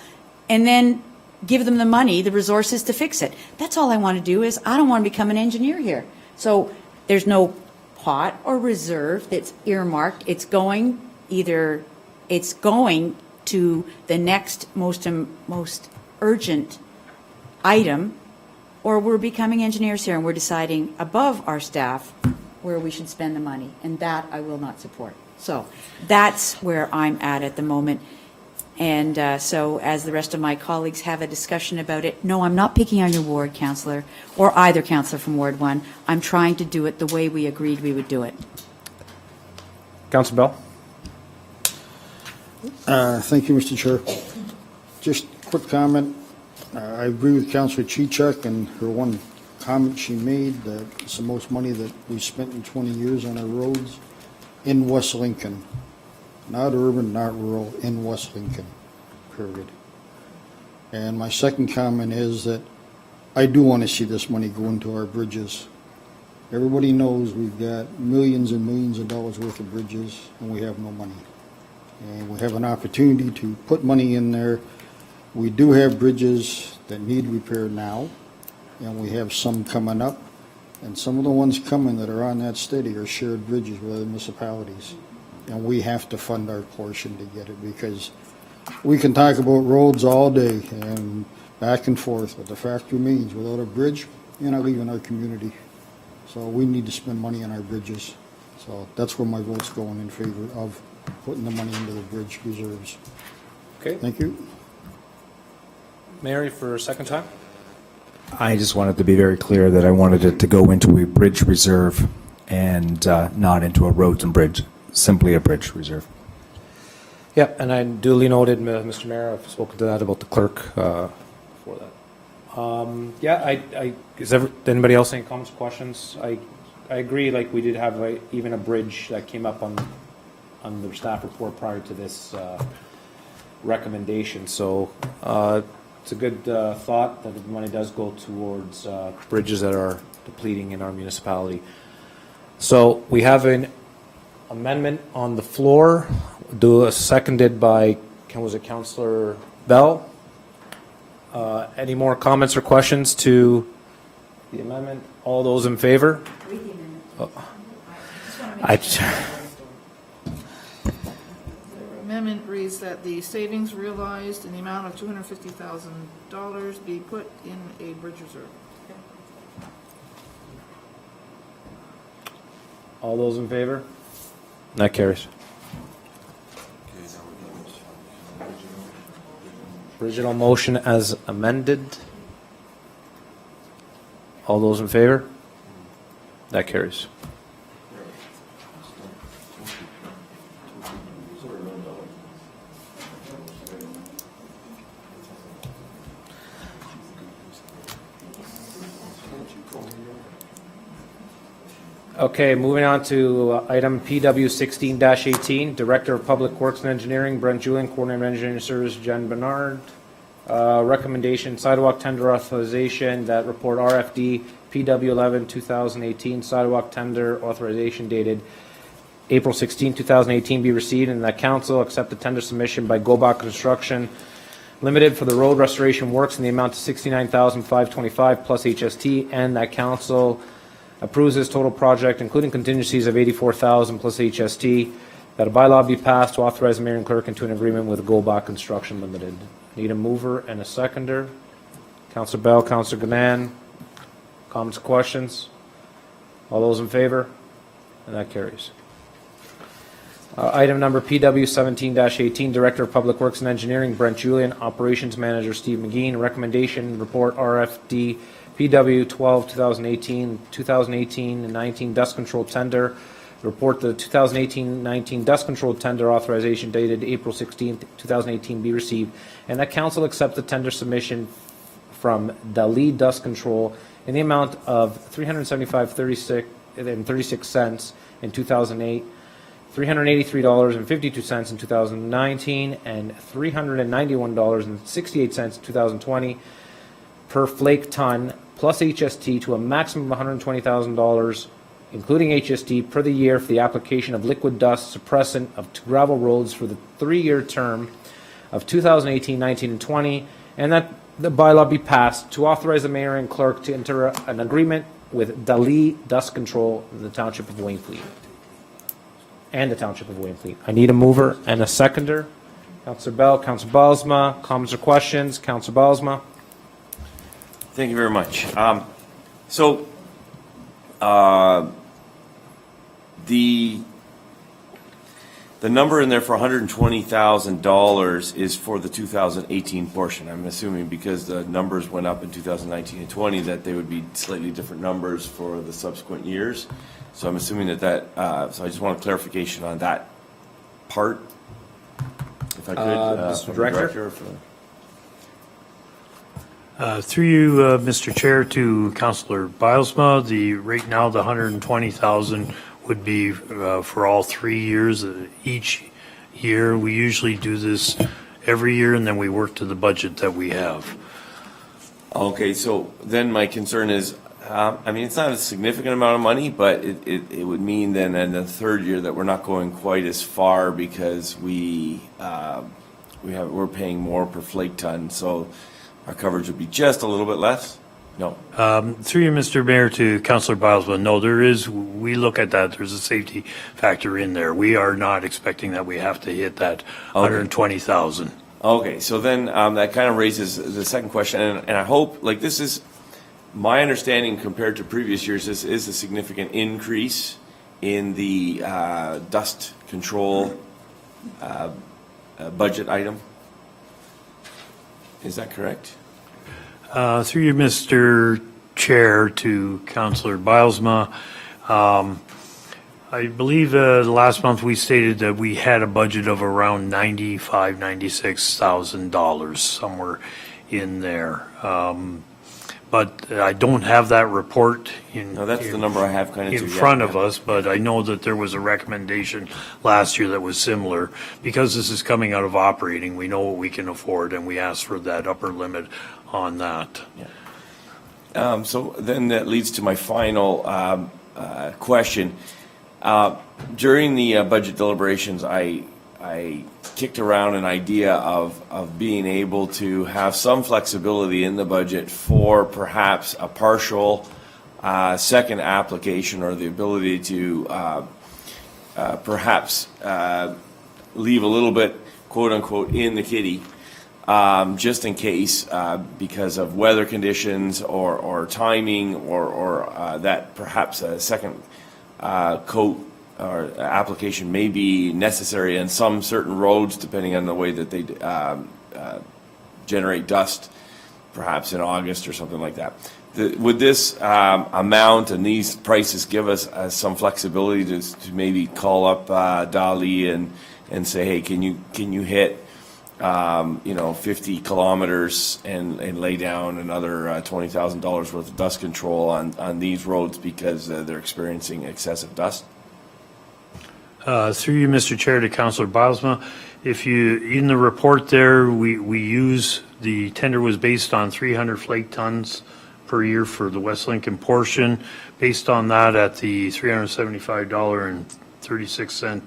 and then give them the money, the resources to fix it. That's all I want to do. Is I don't want to become an engineer here. So there's no pot or reserve that's earmarked. It's going to the next most urgent item, or we're becoming engineers here and we're deciding above our staff where we should spend the money, and that I will not support. So that's where I'm at the moment. And so as the rest of my colleagues have a discussion about it, no, I'm not picking on your ward, Councillor, or either councillor from Ward 1. I'm trying to do it the way we agreed we would do it. Councillor Bell? Thank you, Mr. Chair. Just quick comment. I agree with Councillor Chichak and her one comment she made that it's the most money that we've spent in 20 years on our roads in West Lincoln. Not urban, not rural, in West Lincoln, period. And my second comment is that I do want to see this money go into our bridges. Everybody knows we've got millions and millions of dollars worth of bridges, and we have no money. And we have an opportunity to put money in there. We do have bridges that need repair now, and we have some coming up. And some of the ones coming that are on that study are shared bridges with other municipalities. And we have to fund our portion to get it, because we can talk about roads all day and back and forth, but the fact remains, without a bridge, you're not leaving our community. So we need to spend money on our bridges. So that's where my vote's going, in favor of putting the money into the bridge reserves. Okay. Thank you. Mary, for a second time? I just wanted to be very clear that I wanted it to go into a bridge reserve and not into a roads and bridge, simply a bridge reserve. Yeah, and I duly noted, Mr. Mayor, I've spoken to that about the clerk for that. Is anybody else any comments or questions? I agree, like, we did have even a bridge that came up on the staff report prior to this recommendation, so it's a good thought that the money does go towards bridges that are depleting in our municipality. So we have an amendment on the floor, seconded by, was it Councillor Bell? Any more comments or questions to the amendment? All those in favor? Amendment reads that the savings realized in the amount of $250,000 be put in a bridge reserve. All those in favor? That carries. Original motion as amended. All those in favor? That carries. Okay, moving on to item PW 16-18, Director of Public Works and Engineering, Brent Julian, Coordinator of Engineering Service, Jen Bernard. Recommendation, sidewalk tender authorization, that report RFD PW 11-2018, sidewalk tender authorization dated April 16, 2018 be received, and that council accept the tender submission by Gobach Construction Limited for the road restoration works in the amount of $69,525 plus HST, and that council approves this total project, including contingencies of $84,000 plus HST, that a bylaw be passed to authorize the mayor and clerk into an agreement with Gobach Construction Limited. Need a mover and a seconder. Councillor Bell, Councillor Ganan. Comments, questions? All those in favor? And that carries. Item number PW 17-18, Director of Public Works and Engineering, Brent Julian, Operations Manager, Steve McGean. Recommendation, report RFD PW 12-2018, 2018-19 dust control tender. Report the 2018-19 dust control tender authorization dated April 16, 2018 be received, and that council accept the tender submission from Dali Dust Control in the amount of $375.36 in 2008, $383.52 in 2019, and $391.68 in 2020 per flake ton plus HST to a maximum of $120,000, including HST, per the year for the application of liquid dust suppressant of gravel roads for the 3-year term of 2018, 19, and 20, and that the bylaw be passed to authorize the mayor and clerk to enter an agreement with Dali Dust Control in the Township of Wainfleet. And the Township of Wainfleet. I need a mover and a seconder. Councillor Bell, Councillor Balsma. Comments or questions? Councillor Balsma. Thank you very much. the number in there for $120,000 is for the 2018 portion. I'm assuming because the numbers went up in 2019 and 20, that they would be slightly different numbers for the subsequent years. So I'm assuming that, so I just want a clarification on that part, if I could. Mr. from the Director? Through you, Mr. Chair, to Councillor Bilesma, right now, the 120,000 would be for all 3 years. Each year, we usually do this every year, and then we work to the budget that we have. Okay, so then my concern is, I mean, it's not a significant amount of money, but it would mean then in the third year that we're not going quite as far because we're paying more per flake ton, so our coverage would be just a little bit less? No. Through you, Mr. Mayor, to Councillor Bilesma, no, we look at that, there's a safety factor in there. We are not expecting that we have to hit that 120,000. Okay, so then that kind of raises the second question, and I hope, like, this is, my understanding compared to previous years, this is a significant increase in the dust control budget item. Is that correct? Through you, Mr. Chair, to Councillor Bilesma, I believe last month we stated that we had a budget of around $96,000, somewhere in there. But I don't have that report No, that's the number I have kind of in front of us, but I know that there was a recommendation last year that was similar. Because this is coming out of operating, we know what we can afford, and we asked for that upper limit on that. So then that leads to my final question. During the budget deliberations, I kicked around an idea of being able to have some flexibility in the budget for perhaps a partial second application, or the ability to perhaps leave a little bit, quote unquote, in the kitty, just in case, because of weather conditions or timing, or that perhaps a second coat or application may be necessary on some certain roads, depending on the way that they generate dust, perhaps in August or something like that. Would this amount and these prices give us some flexibility to maybe call up Dali and say, hey, can you hit 50 kilometers and lay down another $20,000 worth of dust control on these roads because they're experiencing excessive dust? Through you, Mr. Chair, to Councillor Bilesma, in the report there, we use, the tender was based on 300 flake tons per year for the West Lincoln portion. Based on that, at the $375.36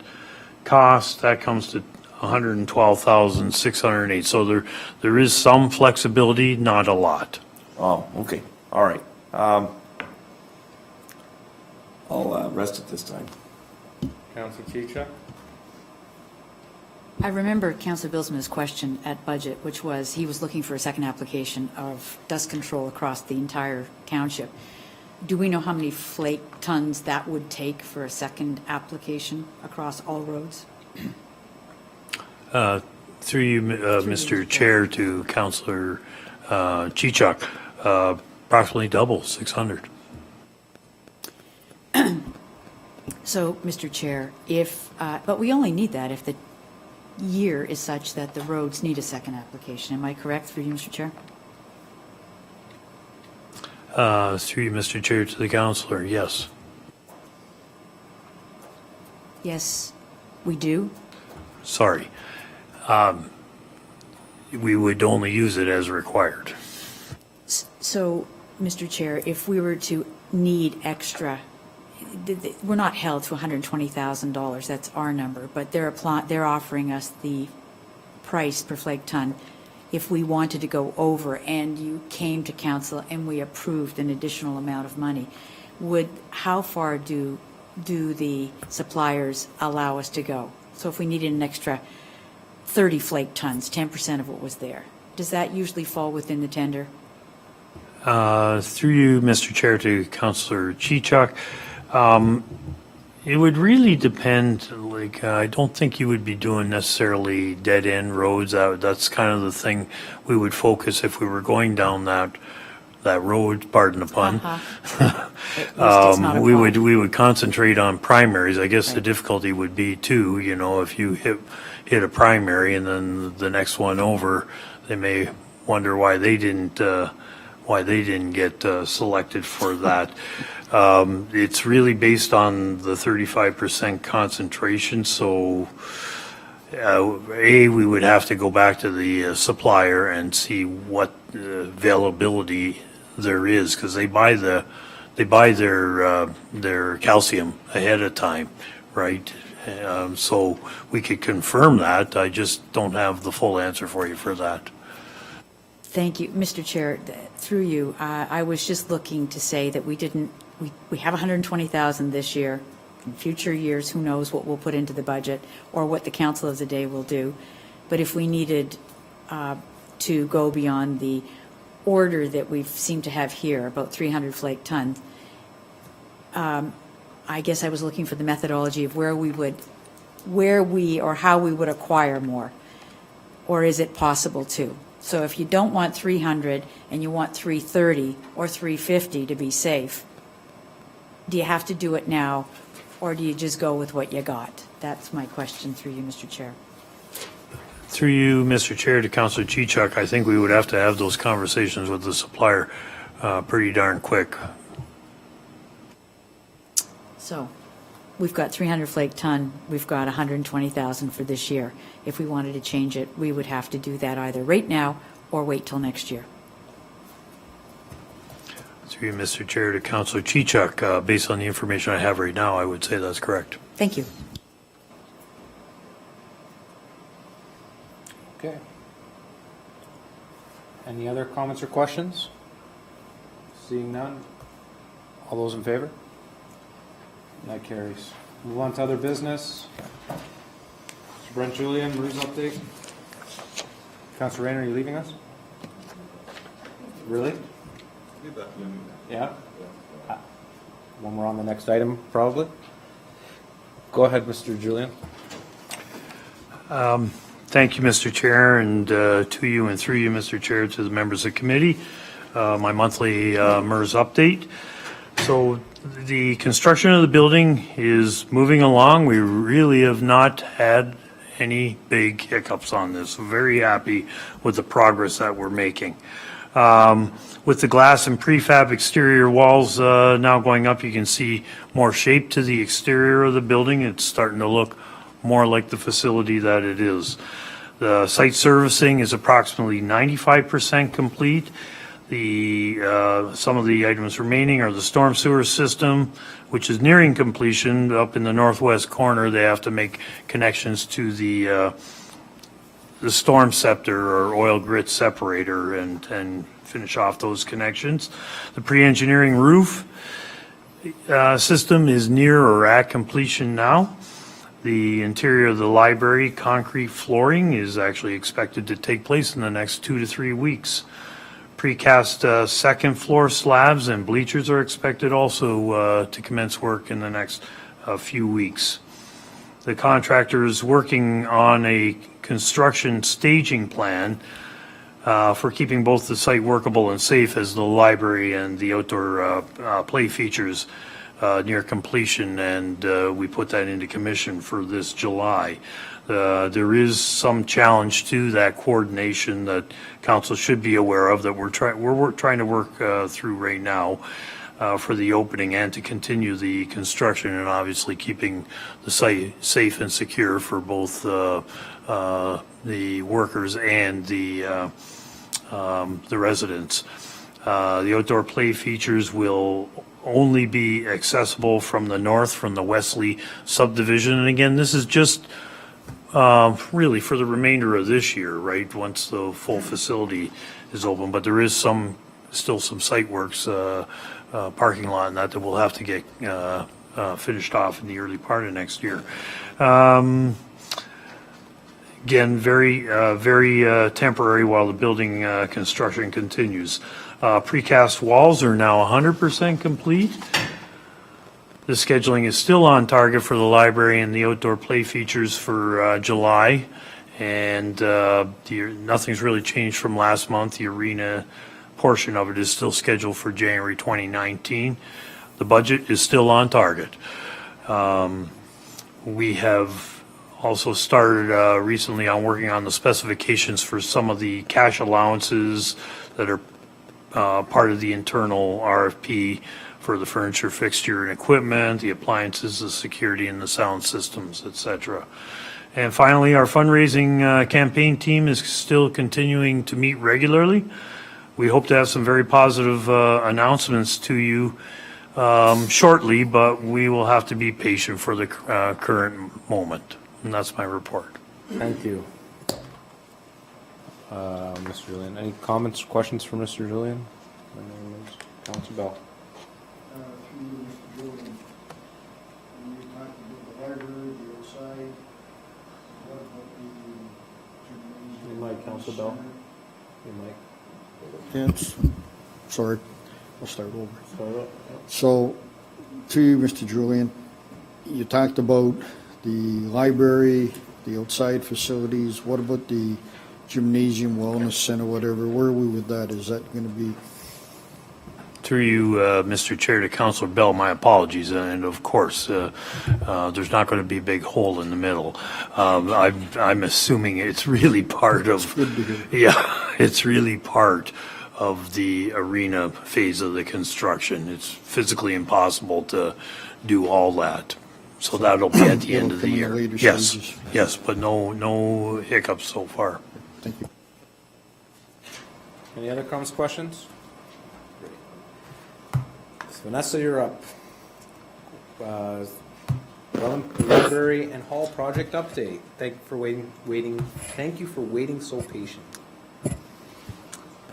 cost, that comes to $112,608. So there is some flexibility, not a lot. Oh, okay. All right. I'll rest it this time. Councilor Chicha? I remember Councillor Bilsman's question at budget, which was he was looking for a second application of dust control across the entire township. Do we know how many flake tons that would take for a second application across all roads? Through you, Mr. Chair, to Councillor Chichuk, approximately double, 600. So, Mr. Chair, but we only need that if the year is such that the roads need a second application. Am I correct through you, Mr. Chair? Through you, Mr. Chair, to the councillor, yes. Yes, we do. Sorry. We would only use it as required. So, Mr. Chair, if we were to need extra, we're not held to $120,000, that's our number, but they're offering us the price per flake ton. If we wanted to go over and you came to council and we approved an additional amount of money, how far do the suppliers allow us to go? So if we needed an extra 30 flake tons, 10% of what was there, does that usually fall within the tender? Through you, Mr. Chair, to Councillor Chichuk, It would really depend, like, I don't think you would be doing necessarily dead-end roads. That's kind of the thing we would focus if we were going down that road, pardon the pun. At least it's not a problem. We would concentrate on primaries. I guess the Right. difficulty would be too, you know, if you hit a primary and then the next one over, they may wonder why they didn't get selected for that. It's really based on the 35% concentration, so we would have to go back to the supplier and see what availability there is, because they buy their calcium ahead of time, right? So we could confirm that. I just don't have the full answer for you for that. Thank you, Mr. Chair. Through you, I was just looking to say that we have 120,000 this year. In future years, who knows what we'll put into the budget or what the Council of the Day will do. But if we needed to go beyond the order that we seem to have here, about 300 flake tons, I guess I was looking for the methodology of how we would acquire more. Or is it possible to? So if you don't want 300 and you want 330 or 350 to be safe, do you have to do it now, or do you just go with what you got? That's my question through you, Mr. Chair. Through you, Mr. Chair, to Councilor Chichuk, I think we would have to have those conversations with the supplier pretty darn quick. So we've got 300 flake ton, we've got 120,000 for this year. If we wanted to change it, we would have to do that either right now or wait till next year. Through you, Mr. Chair, to Councilor Chichuk, based on the information I have right now, I would say that's correct. Thank you. Okay. Any other comments or questions? Seeing none. All those in favor? That carries. Move on to other business. Mr. Brent Julian, MERS update. Councilor Rayner, are you leaving us? Really? Yeah? When we're on the next item, probably? Go ahead, Mr. Julian. Thank you, Mr. Chair, and to you and through you, Mr. Chair, to the members of the committee. My monthly MERS update. So the construction of the building is moving along. We really have not had any big hiccups on this. Very happy with the progress that we're making. With the glass and prefab exterior walls now going up, you can see more shape to the exterior of the building. It's starting to look more like the facility that it is. The site servicing is approximately 95% complete. Some of the items remaining are the storm sewer system, which is nearing completion. Up in the northwest corner, they have to make connections to the storm scepter or oil grit separator and finish off those connections. The pre-engineering roof system is near or at completion now. The interior of the library concrete flooring is actually expected to take place in the next 2 to 3 weeks. Precast second floor slabs and bleachers are expected also to commence work in the next few weeks. The contractor is working on a construction staging plan for keeping both the site workable and safe as the library and the outdoor play features near completion, and we put that into commission for this July. There is some challenge to that coordination that council should be aware of that we're trying to work through right now for the opening and to continue the construction, and obviously keeping the site safe and secure for both the workers and the residents. The outdoor play features will only be accessible from the north, from the Wesley subdivision. And again, this is just really for the remainder of this year, right, once the full facility is open. But there is still some site works, parking lot and that will have to get finished off in the early part of next year. Again, very temporary while the building construction continues. Precast walls are now 100% complete. The scheduling is still on target for the library and the outdoor play features for July. And nothing's really changed from last month. The arena portion of it is still scheduled for January 2019. The budget is still on target. We have also started recently on working on the specifications for some of the cash allowances that are part of the internal RFP for the furniture, fixture, and equipment, the appliances, the security, and the sound systems, et cetera. And finally, our fundraising campaign team is still continuing to meet regularly. We hope to have some very positive announcements to you shortly, but we will have to be patient for the current moment. And that's my report. Thank you. Mr. Julian, any comments, questions for Mr. Julian? My name is Councilor Bell. Through you, Mr. Julian, when you talked about the library, the outside, what about the gymnasium? Your mic, Councilor Bell. Your mic. Yes, sorry, I'll start over. So, to you, Mr. Julian, you talked about the library, the outside facilities. What about the gymnasium, wellness center, whatever? Where are we with that? Is that going to be? Through you, Mr. Chair, to Councilor Bell, my apologies. And of course, there's not going to be a big hole in the middle. I'm assuming it's really part of. Good to hear. Yeah, it's really part of the arena phase of the construction. It's physically impossible to do all that. So that'll be at the end of the It'll year. come in the later Yes, stages. yes, but no hiccups so far. Thank you. Any other comments, questions? Vanessa, you're up. Library and Hall project update. Thank you for waiting. Thank you for waiting so patiently.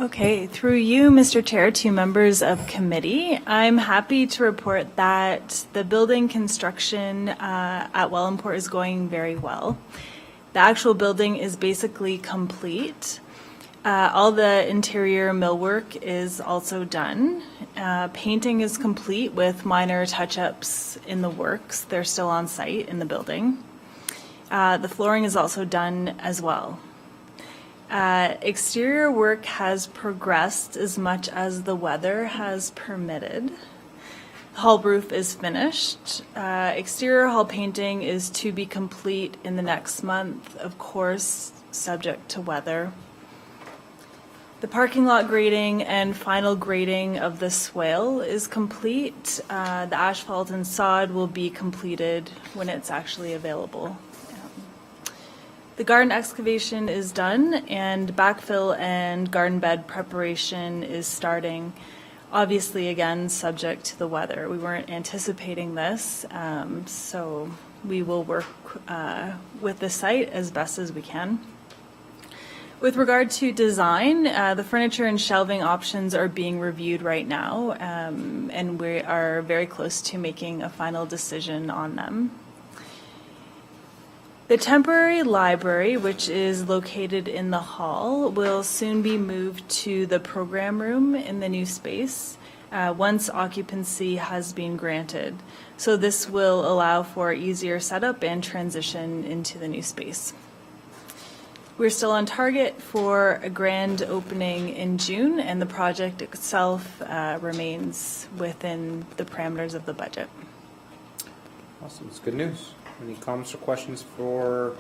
Okay, through you, Mr. Chair, to members of committee, I'm happy to report that the building construction at Wellandport is going very well. The actual building is basically complete. All the interior millwork is also done. Painting is complete with minor touch-ups in the works. They're still on site in the building. The flooring is also done as well. Exterior work has progressed as much as the weather has permitted. Hall roof is finished. Exterior hall painting is to be complete in the next month, of course, subject to weather. The parking lot grading and final grading of the swale is complete. The asphalt and sod will be completed when it's actually available. The garden excavation is done, and backfill and garden bed preparation is starting. Obviously, again, subject to the weather. We weren't anticipating this, so we will work with the site as best as we can. With regard to design, the furniture and shelving options are being reviewed right now, and we are very close to making a final decision on them. The temporary library, which is located in the hall, will soon be moved to the program room in the new space once occupancy has been granted. So this will allow for easier setup and transition into the new space. We're still on target for a grand opening in June, and the project itself remains within the parameters of the budget. Awesome, it's good news. Any comments or questions for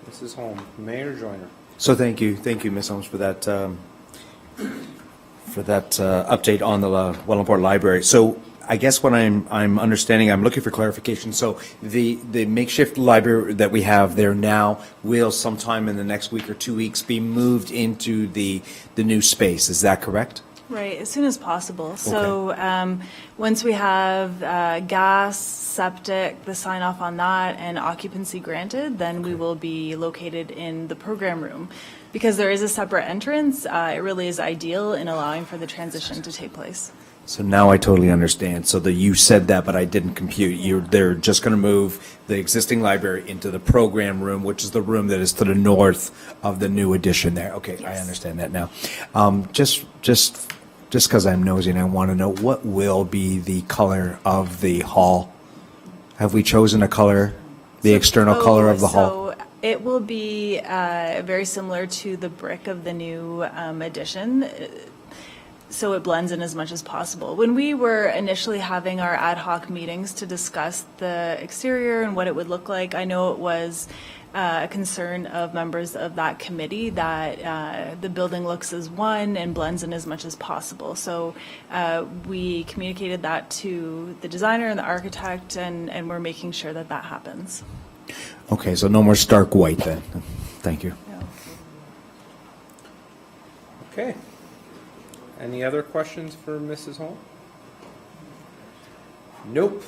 Mrs. Holm? Mayor Joyner. So thank you, Ms. Holmes, for that update on the Wellandport Library. So I guess what I'm understanding, I'm looking for clarification. So the makeshift library that we have there now will sometime in the next week or 2 weeks be moved into the new space. Is that correct? Right, as soon as possible. So once we have gas, septic, the sign off on that, and occupancy granted, then we will be located in the program room. Because there is a separate entrance, it really is ideal in allowing for the transition to take place. So now I totally understand. So you said that, but I didn't compute. They're just going to move the existing library into the program room, which is the room that is to the north of the new addition there. Okay, I understand that now. Just just because I'm nosy and I want to know, what will be the color of the hall? Have we chosen a color, the external color of the hall? So it will be very similar to the brick of the new addition, so it blends in as much as possible. When we were initially having our ad hoc meetings to discuss the exterior and what it would look like, I know it was a concern of members of that committee that the building looks as one and blends in as much as possible. So we communicated that to the designer and the architect, and we're making sure that that happens. Okay, so no more stark white then. Thank you. Okay. Any other questions for Mrs. Holm? Nope.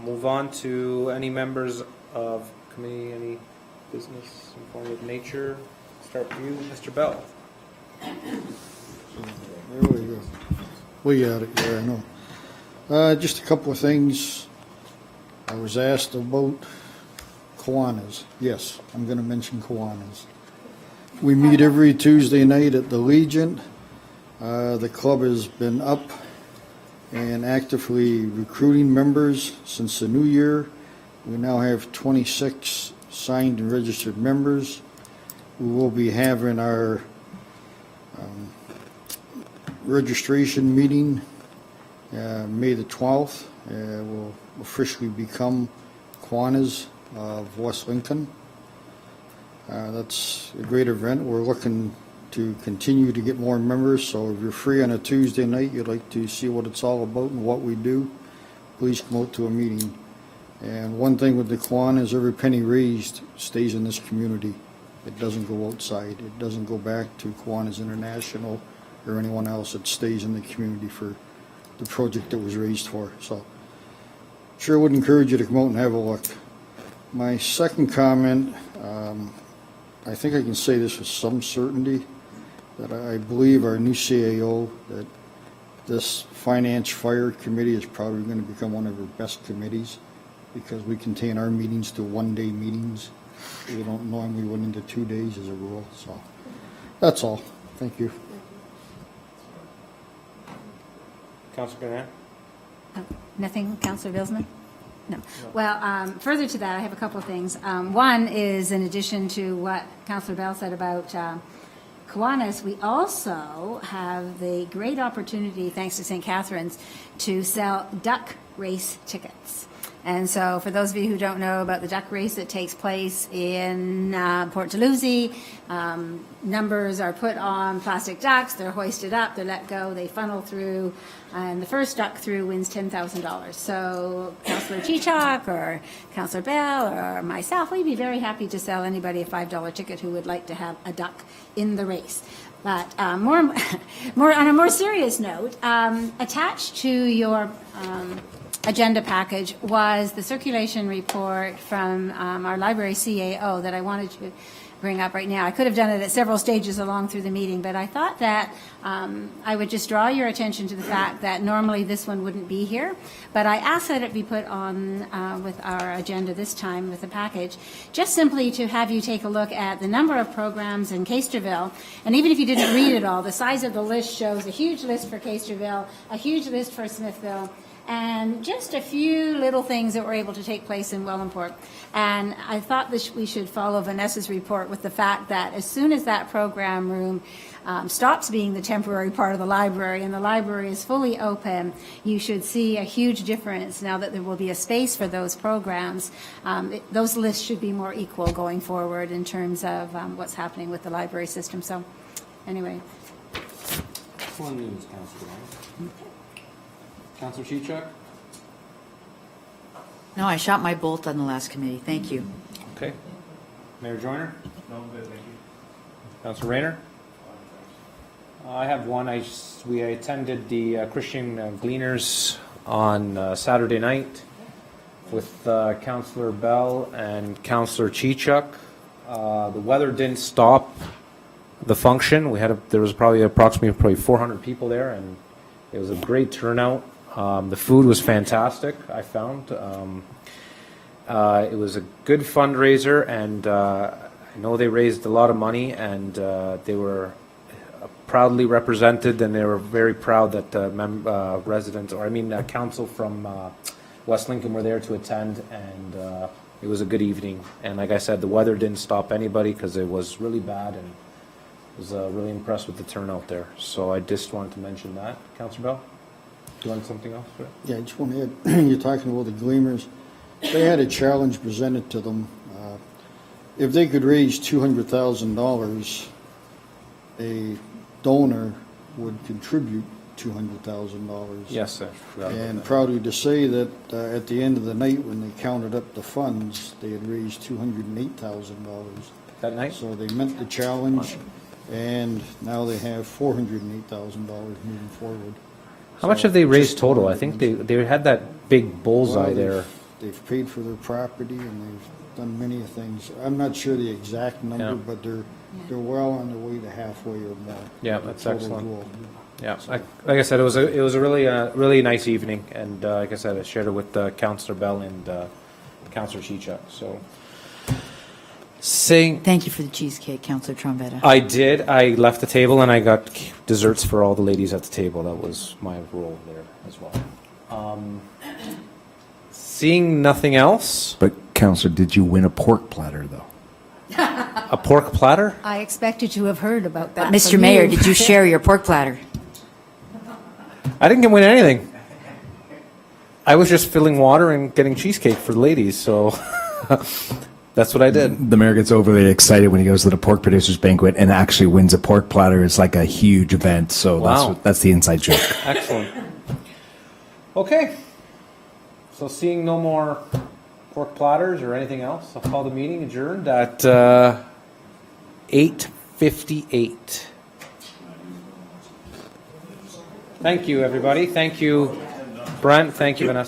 Move on to any members of committee, any business informative nature. Start with you, Mr. Bell. There we go. We got it, yeah, I know. Just a couple of things. I was asked about Kiwanis. Yes, I'm going to mention Kiwanis. We meet every Tuesday night at the Legion. The club has been up and actively recruiting members since the new year. We now have 26 signed and registered members. We will be having our registration meeting May the 12th. We'll officially become Kiwanis of West Lincoln. That's a great event. We're looking to continue to get more members, so if you're free on a Tuesday night, you'd like to see what it's all about and what we do, please come out to a meeting. And one thing with the Kiwanis, every penny raised stays in this community. It doesn't go outside. It doesn't go back to Kiwanis International or anyone else. It stays in the community for the project that was raised for. So sure would encourage you to come out and have a look. My second comment, I think I can say this with some certainty, that I believe our new CAO, that this Finance Fire Committee is probably going to become one of our best committees, because we contain our meetings to one-day meetings. We don't normally run into 2 days as a rule, so that's all. Thank you. Councilor Garnett? Nothing, Councillor Bilsman? No. Well, further to that, I have a couple of things. One is, in addition to what Councillor Bell said about Kiwanis, we also have the great opportunity, thanks to St. Catharines, to sell duck race tickets. And so for those of you who don't know about the duck race that takes place in Port Dalhousie, numbers are put on plastic ducks, they're hoisted up, they're let go, they funnel through, and the first duck through wins $10,000. So Councillor Chichok or Councillor Bell or myself, we'd be very happy to sell anybody a $5 ticket who would like to have a duck in the race. But more on a more serious note, attached to your agenda package was the circulation report from our library CAO that I wanted to bring up right now. I could have done it at several stages along through the meeting, but I thought that I would just draw your attention to the fact that normally this one wouldn't be here, but I asked that it be put on with our agenda this time with the package, just simply to have you take a look at the number of programs in Caisterville, and even if you didn't read it all, the size of the list shows a huge list for Caisterville, a huge list for Smithville, and just a few little things that were able to take place in Wellandport. And I thought we should follow Vanessa's report with the fact that as soon as that program room stops being the temporary part of the library and the library is fully open, you should see a huge difference now that there will be a space for those programs. Those lists should be more equal going forward in terms of what's happening with the library system. So anyway. One news, Councilor. Councilor Chichok? No, I shot my bolt on the last committee. Thank you. Okay. Mayor Joyner? No, I'm good, thank you. Councilor Rayner? I have one. We attended the Christian Gleaners on Saturday night with Councilor Bell and Councilor Chichok. The weather didn't stop the function. There was probably approximately 400 people there, and it was a great turnout. The food was fantastic, I found. It was a good fundraiser, and I know they raised a lot of money, and they were proudly represented, and they were very proud that residents, or I mean, council from West Lincoln were there to attend, and it was a good evening. And like I said, the weather didn't stop anybody because it was really bad, and I was really impressed with the turnout there. So I just wanted to mention that. Councillor Bell, do you want something else? Yeah, I just want to add, you're talking about the Gleamers. They had a challenge presented to them. If they could raise $200,000, a donor would contribute $200,000. Yes, sir. And proudly to say that at the end of the night, when they counted up the funds, they had raised $208,000. That night? So they met the challenge, and now they have $408,000 moving forward. How much have they raised total? I think they had that big bullseye Well, there. They've paid for their property, and they've done many things. I'm not sure the exact number, Yeah. but they're well on their way to halfway or more. Yeah, of the that's total excellent. goal. Yeah, like I said, it was a really nice evening, and like I said, I shared it with Councillor Bell and Councillor Chicha. So, Thank you for the cheesecake, Councillor Trombetta. I did. I left the table and I got desserts for all the ladies at the table. That was my role there as well. Seeing nothing else, But Counselor, did you win a pork platter, though? a pork platter. I expected to have heard about that. Mr. from Mayor, you. did you share your pork platter? I didn't win anything. I was just filling water and getting cheesecake for the ladies. So that's what I did. The mayor gets overly excited when he goes to the pork producers banquet and actually wins a pork platter. It's like a huge event. So Wow. that's the inside joke. Excellent. Okay. So seeing no more pork platters or anything else, I'll call the meeting adjourned at 8:58. Thank you, everybody. Thank you, Brent. Thank you, Vanessa.